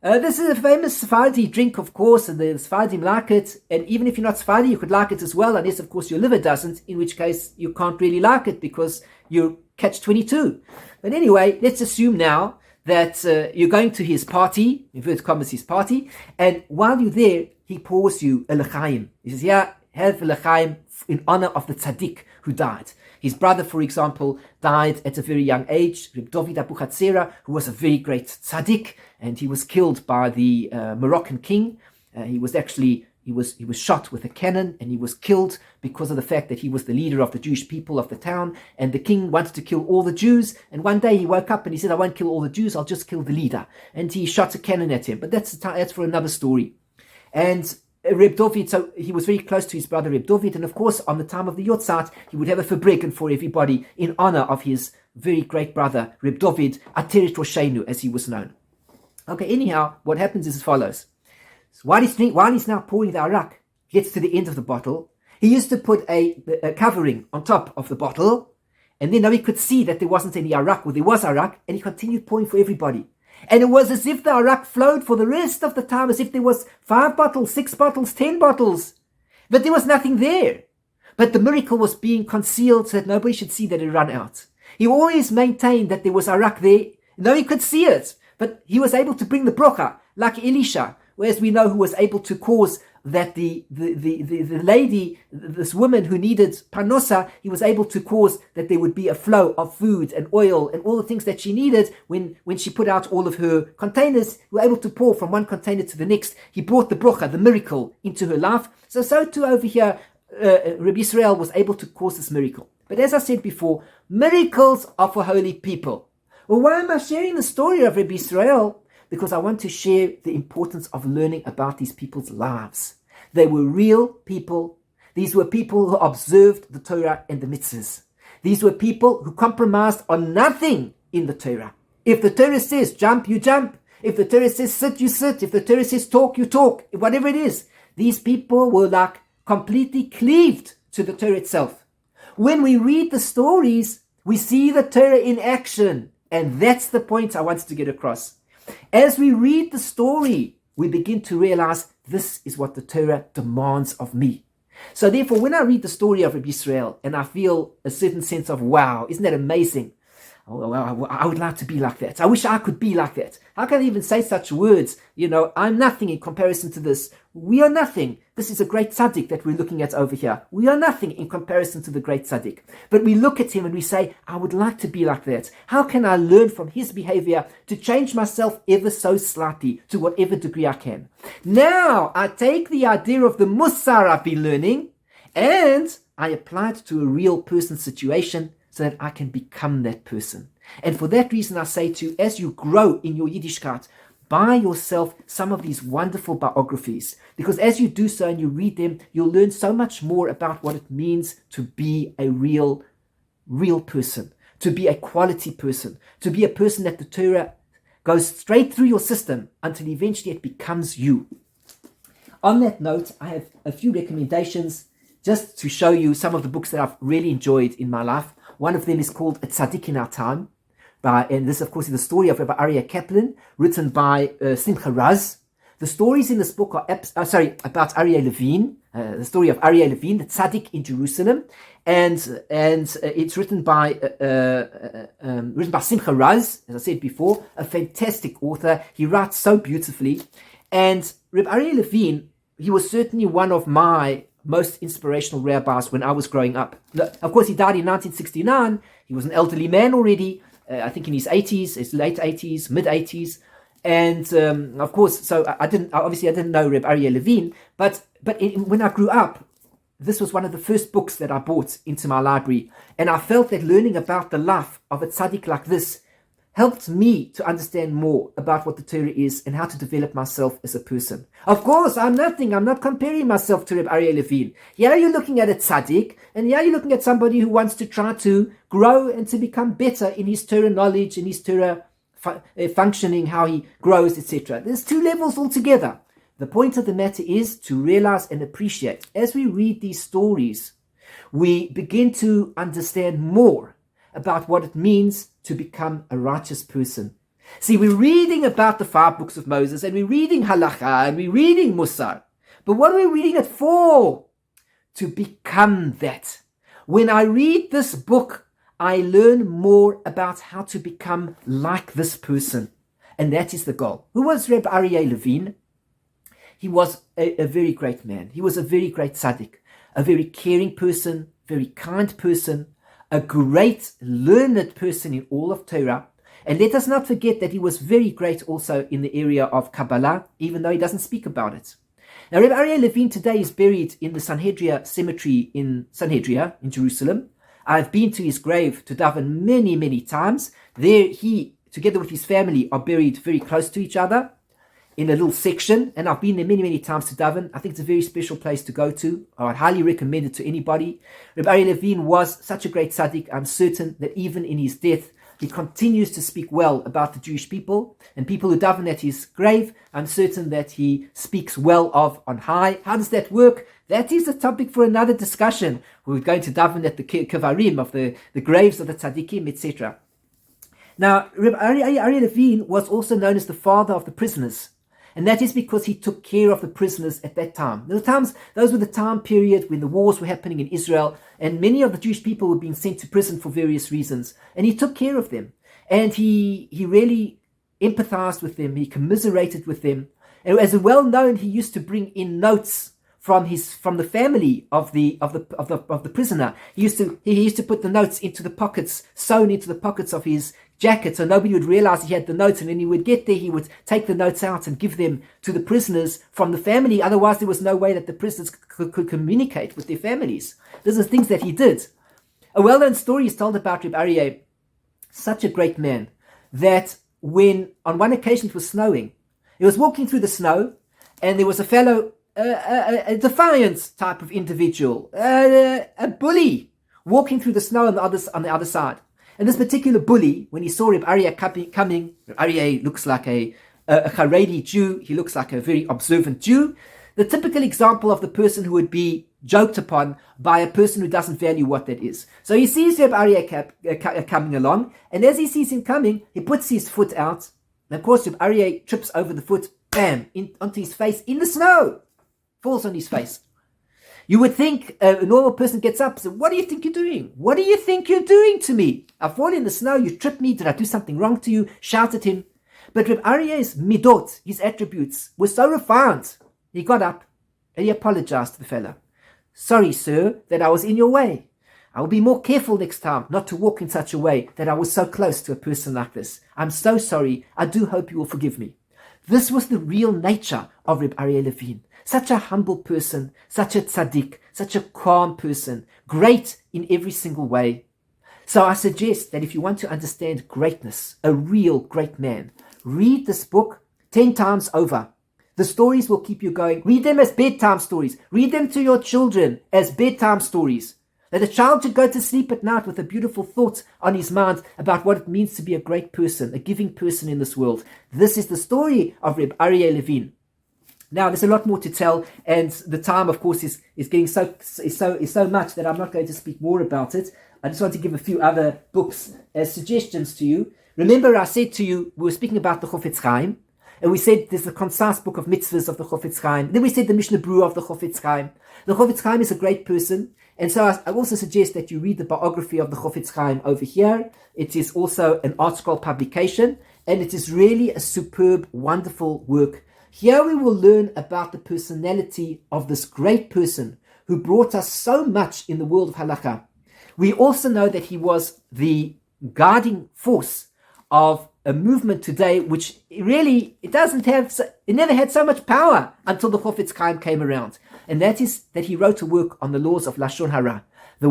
This is a famous Sephardi drink, of course, and the Sephardim like it. And even if you're not Sephardi, you could like it as well, unless, of course, your liver doesn't, in which case you can't really like it because you're catch-22. But anyway, let's assume now that you're going to his party, inverted commas, his party, and while you're there, he pours you a l'chaim. He says, have a l'chaim in honor of the tzaddik who died. His brother, for example, died at a very young age, Reb David Abuhatzeira, who was a very great tzaddik, and he was killed by the Moroccan king. He was shot with a cannon, and he was killed because of the fact that he was the leader of the Jewish people of the town, and the king wanted to kill all the Jews, and one day he woke up and he said, I won't kill all the Jews, I'll just kill the leader. And he shot a cannon at him, but that's for another story. And Reb David, so he was very close to his brother Reb David, and of course on the time of the Yotzat, he would have a Fabregan for everybody in honor of his very great brother Reb David, Ateret Roshenu, as he was known. Okay, anyhow, what happens is as follows. So while he's now pouring the arak, gets to the end of the bottle, he used to put a covering on top of the bottle, and then nobody could see that there wasn't any arak, or there was arak, and he continued pouring for everybody. And it was as if the arak flowed for the rest of the time, as if there was 5 bottles, 6 bottles, 10 bottles. But there was nothing there. But the miracle was being concealed so that nobody should see that it ran out. He always maintained that there was arak there. Nobody could see it. But he was able to bring the brocha, like Elisha, as we know, who was able to cause that the lady, this woman who needed panosa, he was able to cause that there would be a flow of food and oil and all the things that she needed when she put out all of her containers. We were able to pour from one container to the next. He brought the brocha, the miracle, into her life. So too over here, Rabbi Israel was able to cause this miracle. But as I said before, miracles are for holy people. Well, why am I sharing the story of Rabbi Israel? Because I want to share the importance of learning about these people's lives. They were real people. These were people who observed the Torah and the mitzvahs. These were people who compromised on nothing in the Torah. If the Torah says jump, you jump. If the Torah says sit, you sit. If the Torah says talk, you talk. Whatever it is. These people were like completely cleaved to the Torah itself. When we read the stories, we see the Torah in action. And that's the point I wanted to get across. As we read the story, we begin to realize this is what the Torah demands of me. So therefore, when I read the story of Rabbi Israel and I feel a certain sense of, wow, isn't that amazing? Oh, I would like to be like that. I wish I could be like that. How can I even say such words? I'm nothing in comparison to this. We are nothing. This is a great tzaddik that we're looking at over here. We are nothing in comparison to the great tzaddik. But we look at him and we say, I would like to be like that. How can I learn from his behavior to change myself ever so slightly to whatever degree I can? Now I take the idea of the Mussar I've been learning and I apply it to a real person situation so that I can become that person. And for that reason I say to you, as you grow in your Yiddishkeit, buy yourself some of these wonderful biographies, because as you do so and you read them, you'll learn so much more about what it means to be a real person, to be a quality person, to be a person that the Torah goes straight through your system until eventually it becomes you. On that note, I have a few recommendations just to show you some of the books that I've really enjoyed in my life. One of them is called A Tzaddik in Our Time, and this, of course, is the story of Rabbi Aryeh Kaplan, written by Simcha Raz. The stories in this book are about Aryeh Levine, the story of Aryeh Levine, the Tzaddik in Jerusalem, and it's written by Simcha Raz, as I said before, a fantastic author. He writes so beautifully, and Rabbi Aryeh Levine, he was certainly one of my most inspirational rabbis when I was growing up. Of course, he died in 1969. He was an elderly man already, I think in his 80s, his late 80s, mid 80s. And of course, so I didn't know Reb Aryeh Levine, but when I grew up, this was one of the first books that I bought into my library. And I felt that learning about the life of a tzaddik like this helped me to understand more about what the Torah is and how to develop myself as a person. Of course, I'm nothing. I'm not comparing myself to Reb Aryeh Levine. Here you're looking at a tzaddik, and here you're looking at somebody who wants to try to grow and to become better in his Torah knowledge, in his Torah functioning, how he grows, etc. There's two levels altogether. The point of the matter is to realize and appreciate. As we read these stories, we begin to understand more about what it means to become a righteous person. See, we're reading about the 5 books of Moses, and we're reading Halacha, and we're reading Mussar. But what are we reading it for? To become that. When I read this book, I learn more about how to become like this person. And that is the goal. Who was Reb Aryeh Levine? He was a very great man. He was a very great tzaddik, a very caring person, very kind person, a great learned person in all of Torah. And let us not forget that he was very great also in the area of Kabbalah, even though he doesn't speak about it. Now, Rabbi Aryeh Levine today is buried in the Sanhedria cemetery in Sanhedria in Jerusalem. I've been to his grave to daven many times. There he, together with his family, are buried very close to each other. in a little section, and I've been there many, many times to daven. I think it's a very special place to go to. I would highly recommend it to anybody. Rabbi Eliyahu was such a great tzaddik. I'm certain that even in his death, he continues to speak well about the Jewish people and people who daven at his grave. I'm certain that he speaks well of on high. How does that work? That is a topic for another discussion. We're going to daven at the kevarim of the graves of the tzaddikim, etc. Now, Rabbi Eliyahu was also known as the father of the prisoners. And that is because he took care of the prisoners at that time. Those were the time period when the wars were happening in Israel, and many of the Jewish people were being sent to prison for various reasons. And he took care of them. And he really empathized with them. He commiserated with them. And as well known, he used to bring in notes from the family of the prisoner. He used to put the notes into the pockets, sewn into the pockets of his jacket, so nobody would realize he had the notes, and when he would get there, he would take the notes out and give them to the prisoners from the family. Otherwise, there was no way that the prisoners could communicate with their families. These are things that he did. A well-known story is told about Rabbi Eliyahu, such a great man, that when on one occasion it was snowing, he was walking through the snow, and there was a fellow, a defiance type of individual, a bully, walking through the snow on the other side. And this particular bully, when he saw Rabbi Eliyahu coming, Rabbi Eliyahu looks like a Haredi Jew. He looks like a very observant Jew. The typical example of the person who would be joked upon by a person who doesn't value what that is. So he sees Rabbi Eliyahu coming along, and as he sees him coming, he puts his foot out. And of course, Rabbi Eliyahu trips over the foot, bam, onto his face in the snow. Falls on his face. You would think a normal person gets up and says, "What do you think you're doing? What do you think you're doing to me? I've fallen in the snow, you tripped me, did I do something wrong to you?" Shout at him. But Rabbi Eliyahu's midot, his attributes, were so refined. He got up and he apologized to the fellow. "Sorry, sir, that I was in your way. I will be more careful next time not to walk in such a way that I was so close to a person like this. I'm so sorry. I do hope you will forgive me." This was the real nature of Rabbi Eliyahu. Such a humble person, such a tzaddik, such a calm person, great in every single way. So I suggest that if you want to understand greatness, a real great man, read this book 10 times over. The stories will keep you going. Read them as bedtime stories. Read them to your children as bedtime stories. That a child should go to sleep at night with a beautiful thought on his mind about what it means to be a great person, a giving person in this world. This is the story of Rabbi Eliyahu. Now, there's a lot more to tell, and the time, of course, is getting so much that I'm not going to speak more about it. I just want to give a few other books as suggestions to you. Remember, I said to you, we were speaking about the Chofetz Chaim, and we said there's the concise book of mitzvahs of the Chofetz Chaim. Then we said the Mishnah Berurah of the Chofetz Chaim. The Chofetz Chaim is a great person, and so I also suggest that you read the biography of the Chofetz Chaim over here. It is also an art scroll publication, and it is really a superb, wonderful work. Here we will learn about the personality of this great person who brought us so much in the world of Halacha. We also know that he was the guiding force of a movement today which really, it never had so much power until the Chofetz Chaim came around. And that is that he wrote a work on the laws of Lashon Hara, the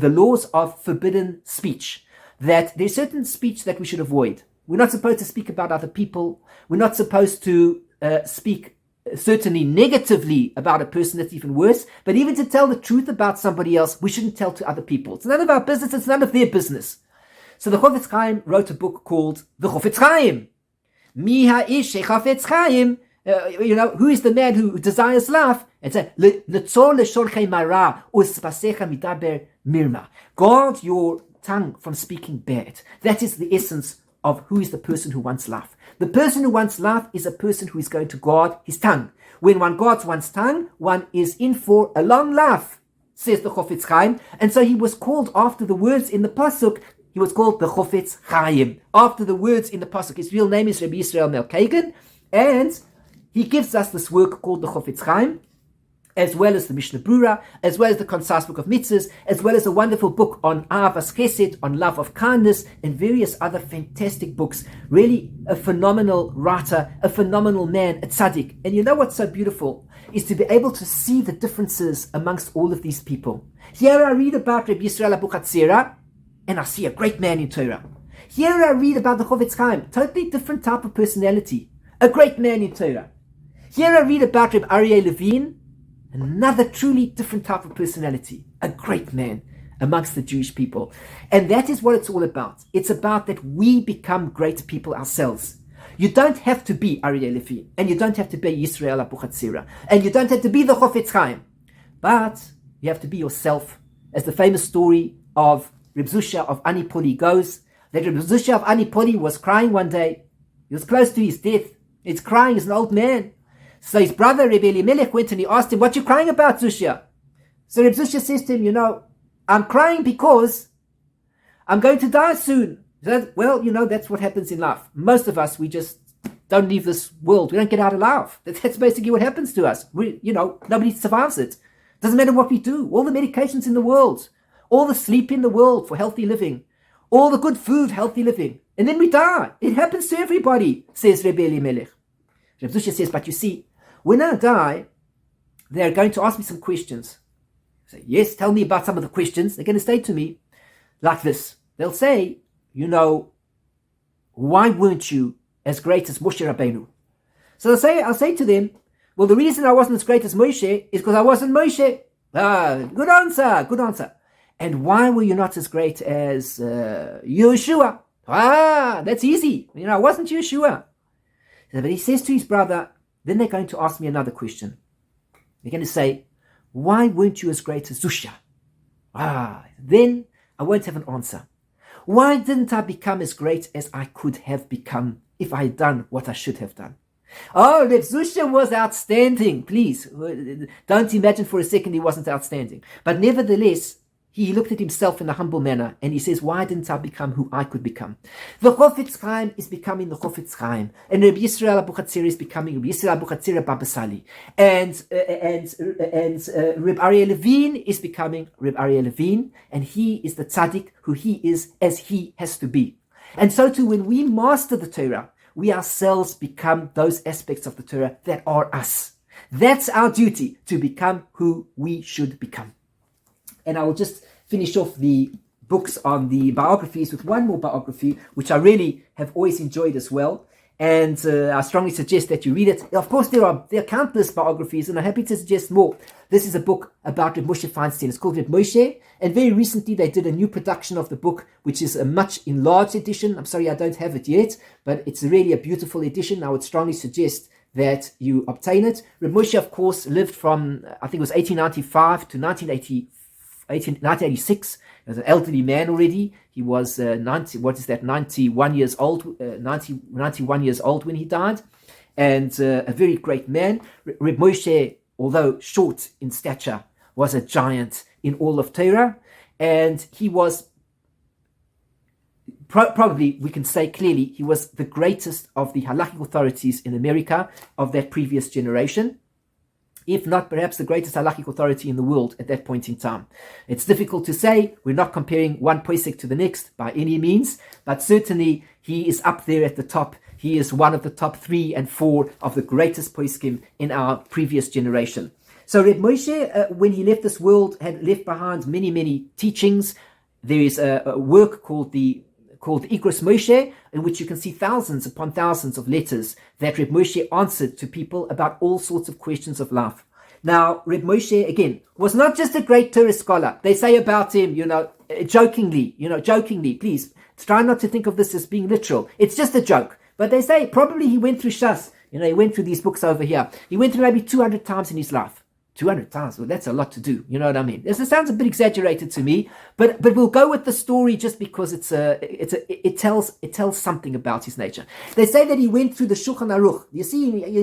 laws of forbidden speech, that there's certain speech that we should avoid. We're not supposed to speak about other people. We're not supposed to speak certainly negatively about a person. That's even worse. But even to tell the truth about somebody else, we shouldn't tell to other people. It's none of our business. It's none of their business. So the Chofetz Chaim wrote a book called The Chofetz Chaim. Mi ha'ish Chofetz Chaim. Who is the man who desires love? And say, guard your tongue from speaking bad. That is the essence of who is the person who wants love. The person who wants love is a person who is going to guard his tongue. When one guards one's tongue, one is in for a long life, says the Chofetz Chaim. And so he was called after the words in the Pasuk. He was called the Chofetz Chaim, after the words in the Pasuk. His real name is Rabbi Yisrael Melkagan, and he gives us this work called the Chofetz Chaim, as well as the Mishnah Berurah, as well as the concise book of mitzvahs, as well as a wonderful book on Ahavas Chesed, on love of kindness, and various other fantastic books. Really a phenomenal writer, a phenomenal man, a tzaddik. And you know what's so beautiful is to be able to see the differences amongst all of these people. Here I read about Rabbi Yisrael Abuhatzeira, and I see a great man in Torah. Here I read about the Chofetz Chaim, totally different type of personality. a great man in Torah. Here I read about Rabbi Aryeh Levine, another truly different type of personality, a great man amongst the Jewish people. And that is what it's all about. It's about that we become great people ourselves. You don't have to be Aryeh Levine, and you don't have to be Yisrael Abuhatzeira, and you don't have to be the Chofetz Chaim, but you have to be yourself. As the famous story of Reb Zusha of Anipoli goes, that Reb Zusha of Anipoli was crying one day. He was close to his death. He's crying as an old man. So his brother Rabbi Eliyahu went and he asked him, "What you crying about, Zusha?" So Reb Zusha says to him, "I'm crying because I'm going to die soon." Well, that's what happens in life. Most of us, we just don't leave this world. We don't get out alive. That's basically what happens to us. Nobody survives it. Doesn't matter what we do. All the medications in the world, all the sleep in the world for healthy living, all the good food, healthy living. And then we die. It happens to everybody, says Rabbi Eliyahu. Reb Zusha says, but you see, when I die, they're going to ask me some questions. I say, yes, tell me about some of the questions. They're going to say to me like this. They'll say, why weren't you as great as Moshe Rabbeinu? So I'll say to them, well, the reason I wasn't as great as Moshe is because I wasn't Moshe. Good answer. And why were you not as great as Yeshua? That's easy. I wasn't Yeshua. But he says to his brother, then they're going to ask me another question. They're going to say, why weren't you as great as Zusha? Then I won't have an answer. Why didn't I become as great as I could have become if I had done what I should have done? Oh, Reb Zusha was outstanding. Please, don't imagine for a second he wasn't outstanding. But nevertheless, he looked at himself in a humble manner and he says, why didn't I become who I could become? The Chofetz Chaim is becoming the Chofetz Chaim, and Rabbi Yisrael Abuhatzeira is becoming Rabbi Yisrael Abuhatzeira Baba Sali, and Rabbi Aryeh Levine is becoming Rabbi Aryeh Levine, and he is the tzaddik who he is as he has to be. And so too, when we master the Torah, we ourselves become those aspects of the Torah that are us. That's our duty, to become who we should become. And I will just finish off the books on the biographies with one more biography, which I really have always enjoyed as well. And I strongly suggest that you read it. Of course, there are countless biographies, and I'm happy to suggest more. This is a book about Reb Moshe Feinstein. It's called Reb Moshe, and very recently they did a new production of the book, which is a much enlarged edition. I'm sorry I don't have it yet, but it's really a beautiful edition. I would strongly suggest that you obtain it. Reb Moshe, of course, lived from, I think it was 1895 to 1986. He was an elderly man already. He was 91 years old, 91 years old when he died, and a very great man. Reb Moshe, although short in stature, was a giant in all of Torah, and he was probably, we can say clearly, he was the greatest of the halachic authorities in America of that previous generation, if not perhaps the greatest halachic authority in the world at that point in time. It's difficult to say. We're not comparing one posek to the next by any means, but certainly he is up there at the top. He is one of the top 3 and 4 of the greatest poskim in our previous generation. So Reb Moshe, when he left this world, had left behind many, many teachings. There is a work called Igros Moshe, in which you can see thousands upon thousands of letters that Reb Moshe answered to people about all sorts of questions of life. Now, Reb Moshe, again, was not just a great Torah scholar. They say about him, jokingly, please, try not to think of this as being literal. It's just a joke. But they say probably he went through Shas. He went through these books over here. He went through maybe 200 times in his life. 200 times, well, that's a lot to do. You know what I mean? This sounds a bit exaggerated to me, but we'll go with the story just because it tells something about his nature. They say that he went through the Shulchan Aruch. You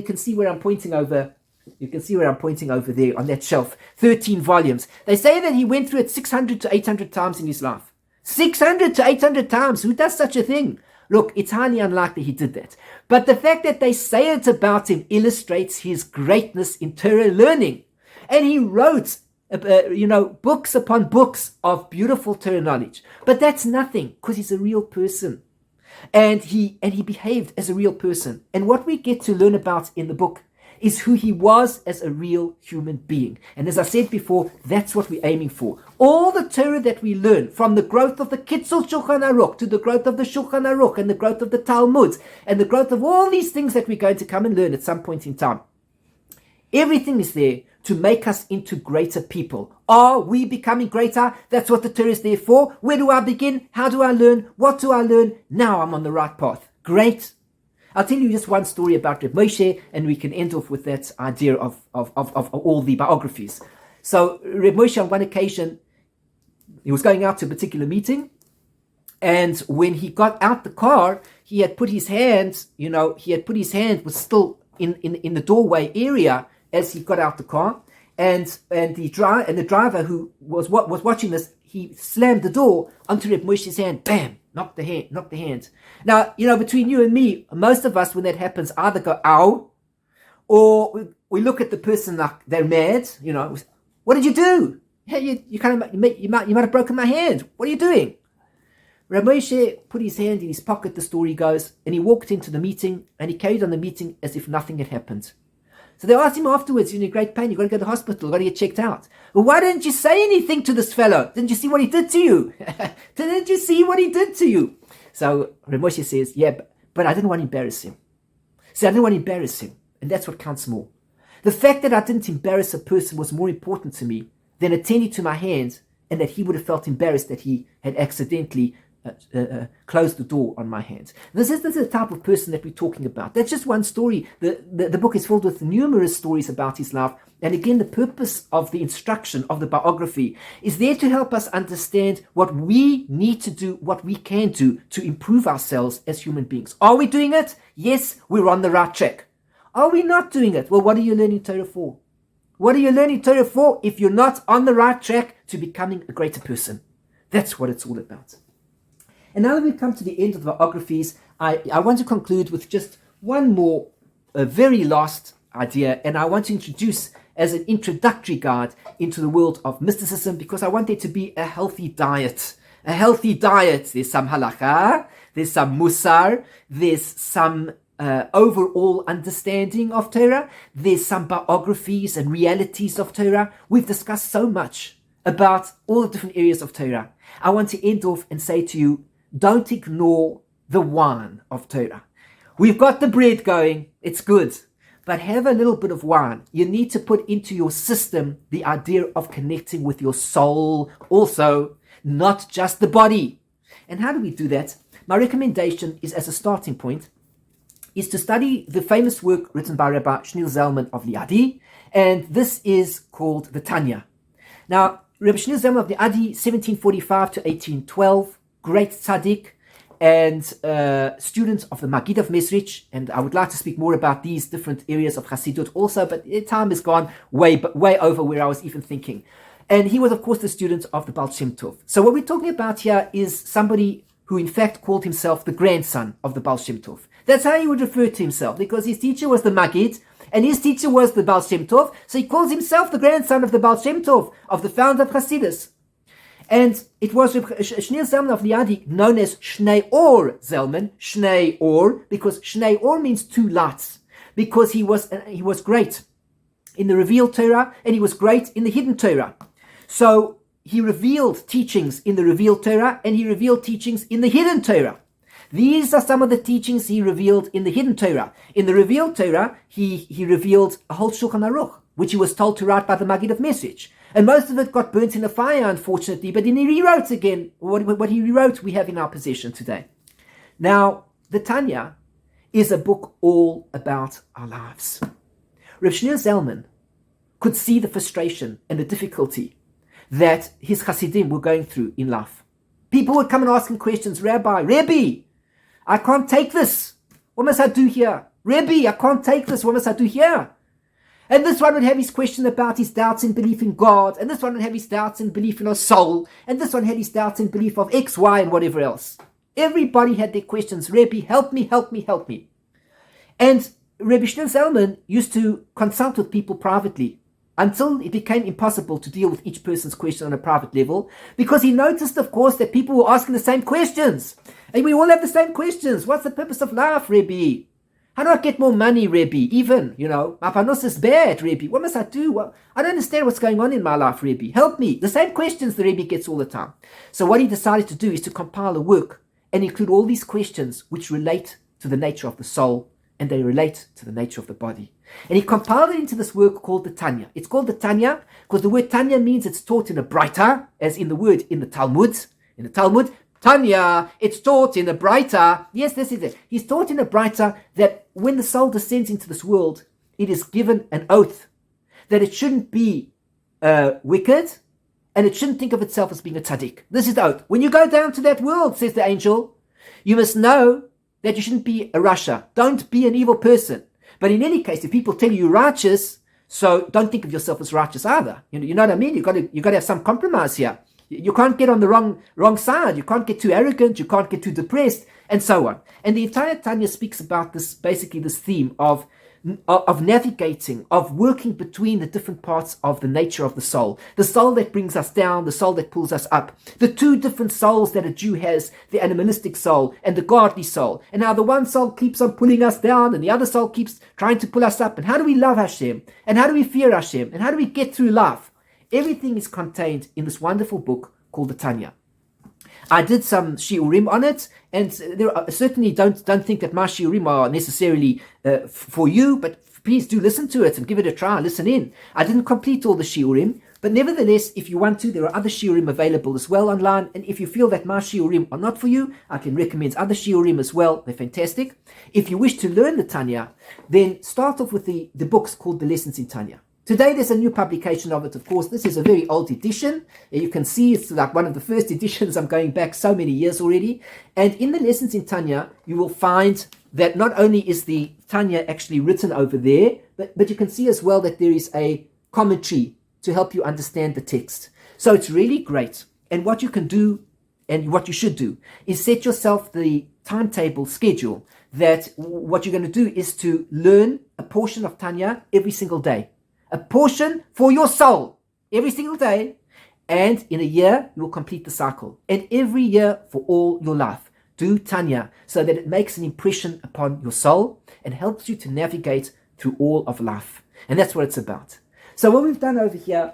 can see where I'm pointing over. You can see where I'm pointing over there on that shelf. 13 volumes. They say that he went through it 600 to 800 times in his life. 600 to 800 times. Who does such a thing? Look, it's highly unlikely he did that. But the fact that they say it about him illustrates his greatness in Torah learning. And he wrote, books upon books of beautiful Torah knowledge. But that's nothing, because he's a real person. And he behaved as a real person. And what we get to learn about in the book is who he was as a real human being. And as I said before, that's what we're aiming for. All the Torah that we learn, from the growth of the Kitzur Shulchan Aruch to the growth of the Shulchan Aruch and the growth of the Talmud and the growth of all these things that we're going to come and learn at some point in time, everything is there to make us into greater people. Are we becoming greater? That's what the Torah is there for. Where do I begin? How do I learn? What do I learn? Now I'm on the right path. Great. I'll tell you just one story about Rabbi Moshe, and we can end off with that idea of all the biographies. So Rabbi Moshe, on one occasion, he was going out to a particular meeting, and when he got out the car, he had put his hand, was still in the doorway area as he got out the car, and the driver who was watching this, he slammed the door onto Rabbi Moshe's hand, bam, knocked the hand. Now, between you and me, most of us, when that happens, either go, ow, or we look at the person like they're mad, what did you do? Hey, you might have broken my hand. What are you doing? Rabbi Moshe put his hand in his pocket, the story goes, and he walked into the meeting, and he carried on the meeting as if nothing had happened. So they asked him afterwards, you're in great pain, you've got to go to the hospital, you've got to get checked out. Well, why didn't you say anything to this fellow? Didn't you see what he did to you? Didn't you see what he did to you? So Rabbi Moshe says, yeah, but I didn't want to embarrass him. So I didn't want to embarrass him, and that's what counts more. The fact that I didn't embarrass a person was more important to me than attending to my hand, and that he would have felt embarrassed that he had accidentally closed the door on my hands. This is the type of person that we're talking about. That's just one story. The book is filled with numerous stories about his life. And again, the purpose of the instruction of the biography is there to help us understand what we need to do, what we can do to improve ourselves as human beings. Are we doing it? Yes, we're on the right track. Are we not doing it? Well, what are you learning Torah for? What are you learning Torah for if you're not on the right track to becoming a greater person? That's what it's all about. And now that we've come to the end of the biographies, I want to conclude with just one more, very last idea, and I want to introduce as an introductory guide into the world of mysticism, because I want there to be a healthy diet. A healthy diet. There's some halacha, there's some mussar, there's some overall understanding of Torah, there's some biographies and realities of Torah. We've discussed so much about all the different areas of Torah. I want to end off and say to you, don't ignore the wine of Torah. We've got the bread going, it's good, but have a little bit of wine. You need to put into your system the idea of connecting with your soul also, not just the body. And how do we do that? My recommendation is, as a starting point, is to study the famous work written by Rabbi Shneil Zalman of Liadi, and this is called the Tanya. Now, Rabbi Shneil Zalman of Liadi, 1745 to 1812, great tzaddik and student of the Maggid of Mesrich, and I would like to speak more about these different areas of Chassidut also, but time has gone way over where I was even thinking. And he was, of course, the student of the Baal Shem Tov. So what we're talking about here is somebody who in fact called himself the grandson of the Baal Shem Tov. That's how he would refer to himself, because his teacher was the Maggid, and his teacher was the Baal Shem Tov, so he calls himself the grandson of the Baal Shem Tov, of the founder of Chassidus. And it was Shneil Zalman of Liadi, known as Shnei Or Zalman, Shnei Or, because Shnei Or means two lights, because he was great in the revealed Torah, and he was great in the hidden Torah. So he revealed teachings in the revealed Torah, and he revealed teachings in the hidden Torah. These are some of the teachings he revealed in the hidden Torah. In the revealed Torah, he revealed a whole Shulchan Aruch, which he was told to write by the Maggid of Mesrich. And most of it got burnt in the fire, unfortunately, but then he rewrote again. What he rewrote, we have in our possession today. Now, the Tanya is a book all about our lives. Rav Shneil Zalman could see the frustration and the difficulty that his Hasidim were going through in life. People would come and ask him questions. Rebbe, I can't take this. What must I do here? Rebbe, I can't take this. What must I do here? And this one would have his question about his doubts in belief in God. And this one would have his doubts in belief in a soul. And this one had his doubts in belief of X, Y, and whatever else. Everybody had their questions. Rebbe, help me, help me, help me. And Rabbi Shneil Zalman used to consult with people privately until it became impossible to deal with each person's question on a private level, because he noticed, of course, that people were asking the same questions. And we all have the same questions. What's the purpose of life, Rebbe? How do I get more money, Rebbe? Even, my panos is bad, Rebbe. What must I do? Well, I don't understand what's going on in my life, Rebbe. Help me. The same questions the Rebbe gets all the time. So what he decided to do is to compile a work and include all these questions which relate to the nature of the soul, and they relate to the nature of the body. And he compiled it into this work called the Tanya. It's called the Tanya because the word Tanya means it's taught in a Breita, as in the word in the Talmud. In the Talmud, Tanya, it's taught in a Breita. Yes, this is it. He's taught in a Breita that when the soul descends into this world, it is given an oath that it shouldn't be wicked, and it shouldn't think of itself as being a tzaddik. This is the oath. When you go down to that world, says the angel, you must know that you shouldn't be a rasha. Don't be an evil person. But in any case, if people tell you you're righteous, so don't think of yourself as righteous either. You know what I mean? You got to have some compromise here. You can't get on the wrong side. You can't get too arrogant. You can't get too depressed, and so on. And the entire Tanya speaks about this, basically this theme of navigating, of working between the different parts of the nature of the soul that brings us down, the soul that pulls us up, the two different souls that a Jew has, the animalistic soul and the godly soul, and how the one soul keeps on pulling us down and the other soul keeps trying to pull us up, and how do we love Hashem, and how do we fear Hashem, and how do we get through life. Everything is contained in this wonderful book called the Tanya. I did some shiurim on it, and certainly don't think that my shiurim are necessarily for you, but please do listen to it and give it a try, listen in. I didn't complete all the shiurim, but nevertheless, if you want to, there are other shiurim available as well online, and if you feel that my shiurim are not for you, I can recommend other shiurim as well. They're fantastic. If you wish to learn the Tanya, then start off with the books called The Lessons in Tanya. Today there's a new publication of it, of course. This is a very old edition. You can see it's like one of the first editions. I'm going back so many years already. And in the Lessons in Tanya, you will find that not only is the Tanya actually written over there, but you can see as well that there is a commentary to help you understand the text. So it's really great. And what you can do, and what you should do, is set yourself the timetable schedule that what you're going to do is to learn a portion of Tanya every single day. A portion for your soul every single day, and in a year you will complete the cycle. And every year for all your life, do Tanya so that it makes an impression upon your soul and helps you to navigate through all of life. And that's what it's about. So what we've done over here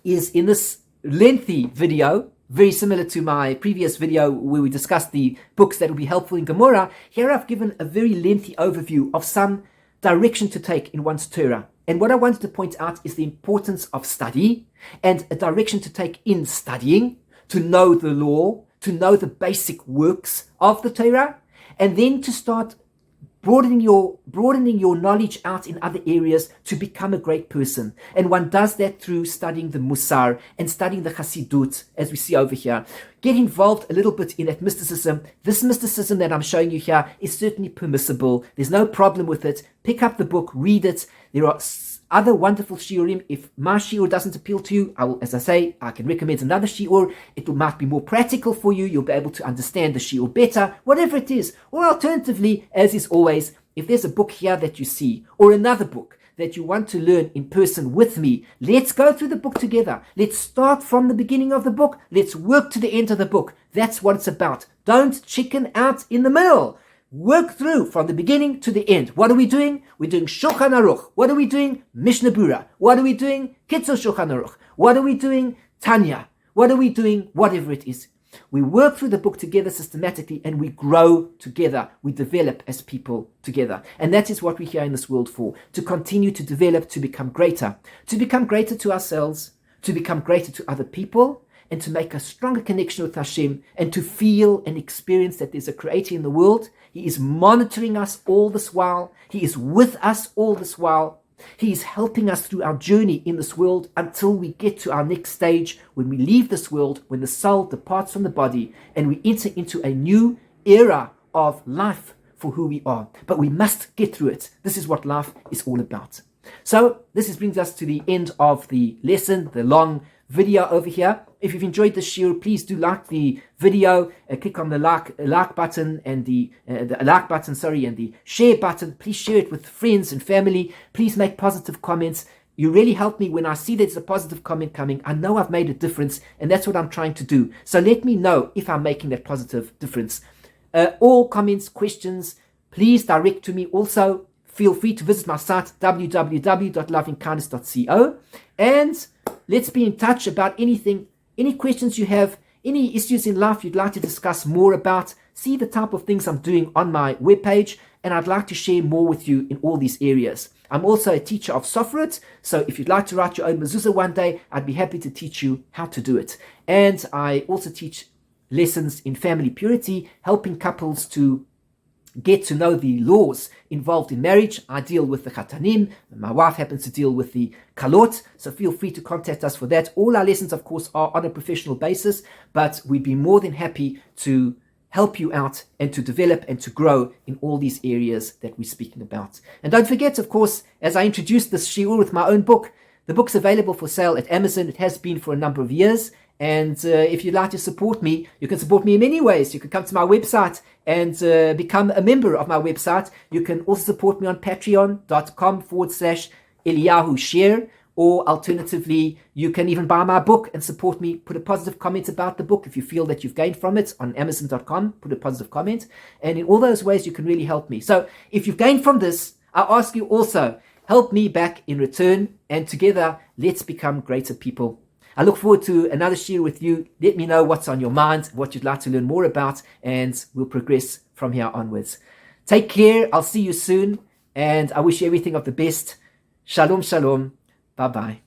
is, in this lengthy video, very similar to my previous video where we discussed the books that will be helpful in Gemara, here I've given a very lengthy overview of some direction to take in one's Torah. And what I wanted to point out is the importance of study and a direction to take in studying, to know the law, to know the basic works of the Torah, and then to start broadening your knowledge out in other areas to become a great person. And one does that through studying the Mussar and studying the Chassidut, as we see over here. Get involved a little bit in that mysticism. This mysticism that I'm showing you here is certainly permissible. There's no problem with it. Pick up the book, read it. There are other wonderful shiurim. If my shiur doesn't appeal to you, I can recommend another shiur. It might be more practical for you. You'll be able to understand the shiur better, whatever it is. Or alternatively, as is always, if there's a book here that you see, or another book that you want to learn in person with me, let's go through the book together. Let's start from the beginning of the book. Let's work to the end of the book. That's what it's about. Don't chicken out in the middle. Work through from the beginning to the end. What are we doing? We're doing Shulchan Aruch. What are we doing? Mishnah Berurah. What are we doing? Kitzur Shulchan Aruch. What are we doing? Tanya. What are we doing? Whatever it is. We work through the book together systematically, and we grow together. We develop as people together. And that is what we're here in this world for. To continue to develop, to become greater. To become greater to ourselves, to become greater to other people, and to make a stronger connection with Hashem, and to feel and experience that there's a creator in the world. He is monitoring us all this while. He is with us all this while. He is helping us through our journey in this world until we get to our next stage, when we leave this world, when the soul departs from the body, and we enter into a new era of life for who we are. But we must get through it. This is what life is all about. So this brings us to the end of the lesson, the long video over here. If you've enjoyed this shiur, please do like the video, click on the like button and the like button, and the share button. Please share it with friends and family. Please make positive comments. You really help me when I see there's a positive comment coming. I know I've made a difference, and that's what I'm trying to do. So let me know if I'm making that positive difference. All comments, questions, please direct to me. Also, feel free to visit my site, www.lovingkindness.co, and let's be in touch about anything, any questions you have, any issues in life you'd like to discuss more about. See the type of things I'm doing on my webpage, and I'd like to share more with you in all these areas. I'm also a teacher of Sofrit, so if you'd like to write your own mezuzah one day, I'd be happy to teach you how to do it. And I also teach lessons in family purity, helping couples to get to know the laws involved in marriage. I deal with the Khatanim, and my wife happens to deal with the Kalot, so feel free to contact us for that. All our lessons, of course, are on a professional basis, but we'd be more than happy to help you out and to develop and to grow in all these areas that we're speaking about. And don't forget, of course, as I introduced this shiur with my own book, the book's available for sale at Amazon. It has been for a number of years. And if you'd like to support me, you can support me in many ways. You can come to my website and become a member of my website. You can also support me on patreon.com/Eliyahu Shear. Or alternatively, you can even buy my book and support me. Put a positive comment about the book if you feel that you've gained from it on Amazon.com. Put a positive comment. And in all those ways, you can really help me. So if you've gained from this, I ask you also, help me back in return. And together, let's become greater people. I look forward to another share with you. Let me know what's on your mind, what you'd like to learn more about, and we'll progress from here onwards. Take care. I'll see you soon. And I wish you everything of the best. Shalom, shalom. Bye-bye.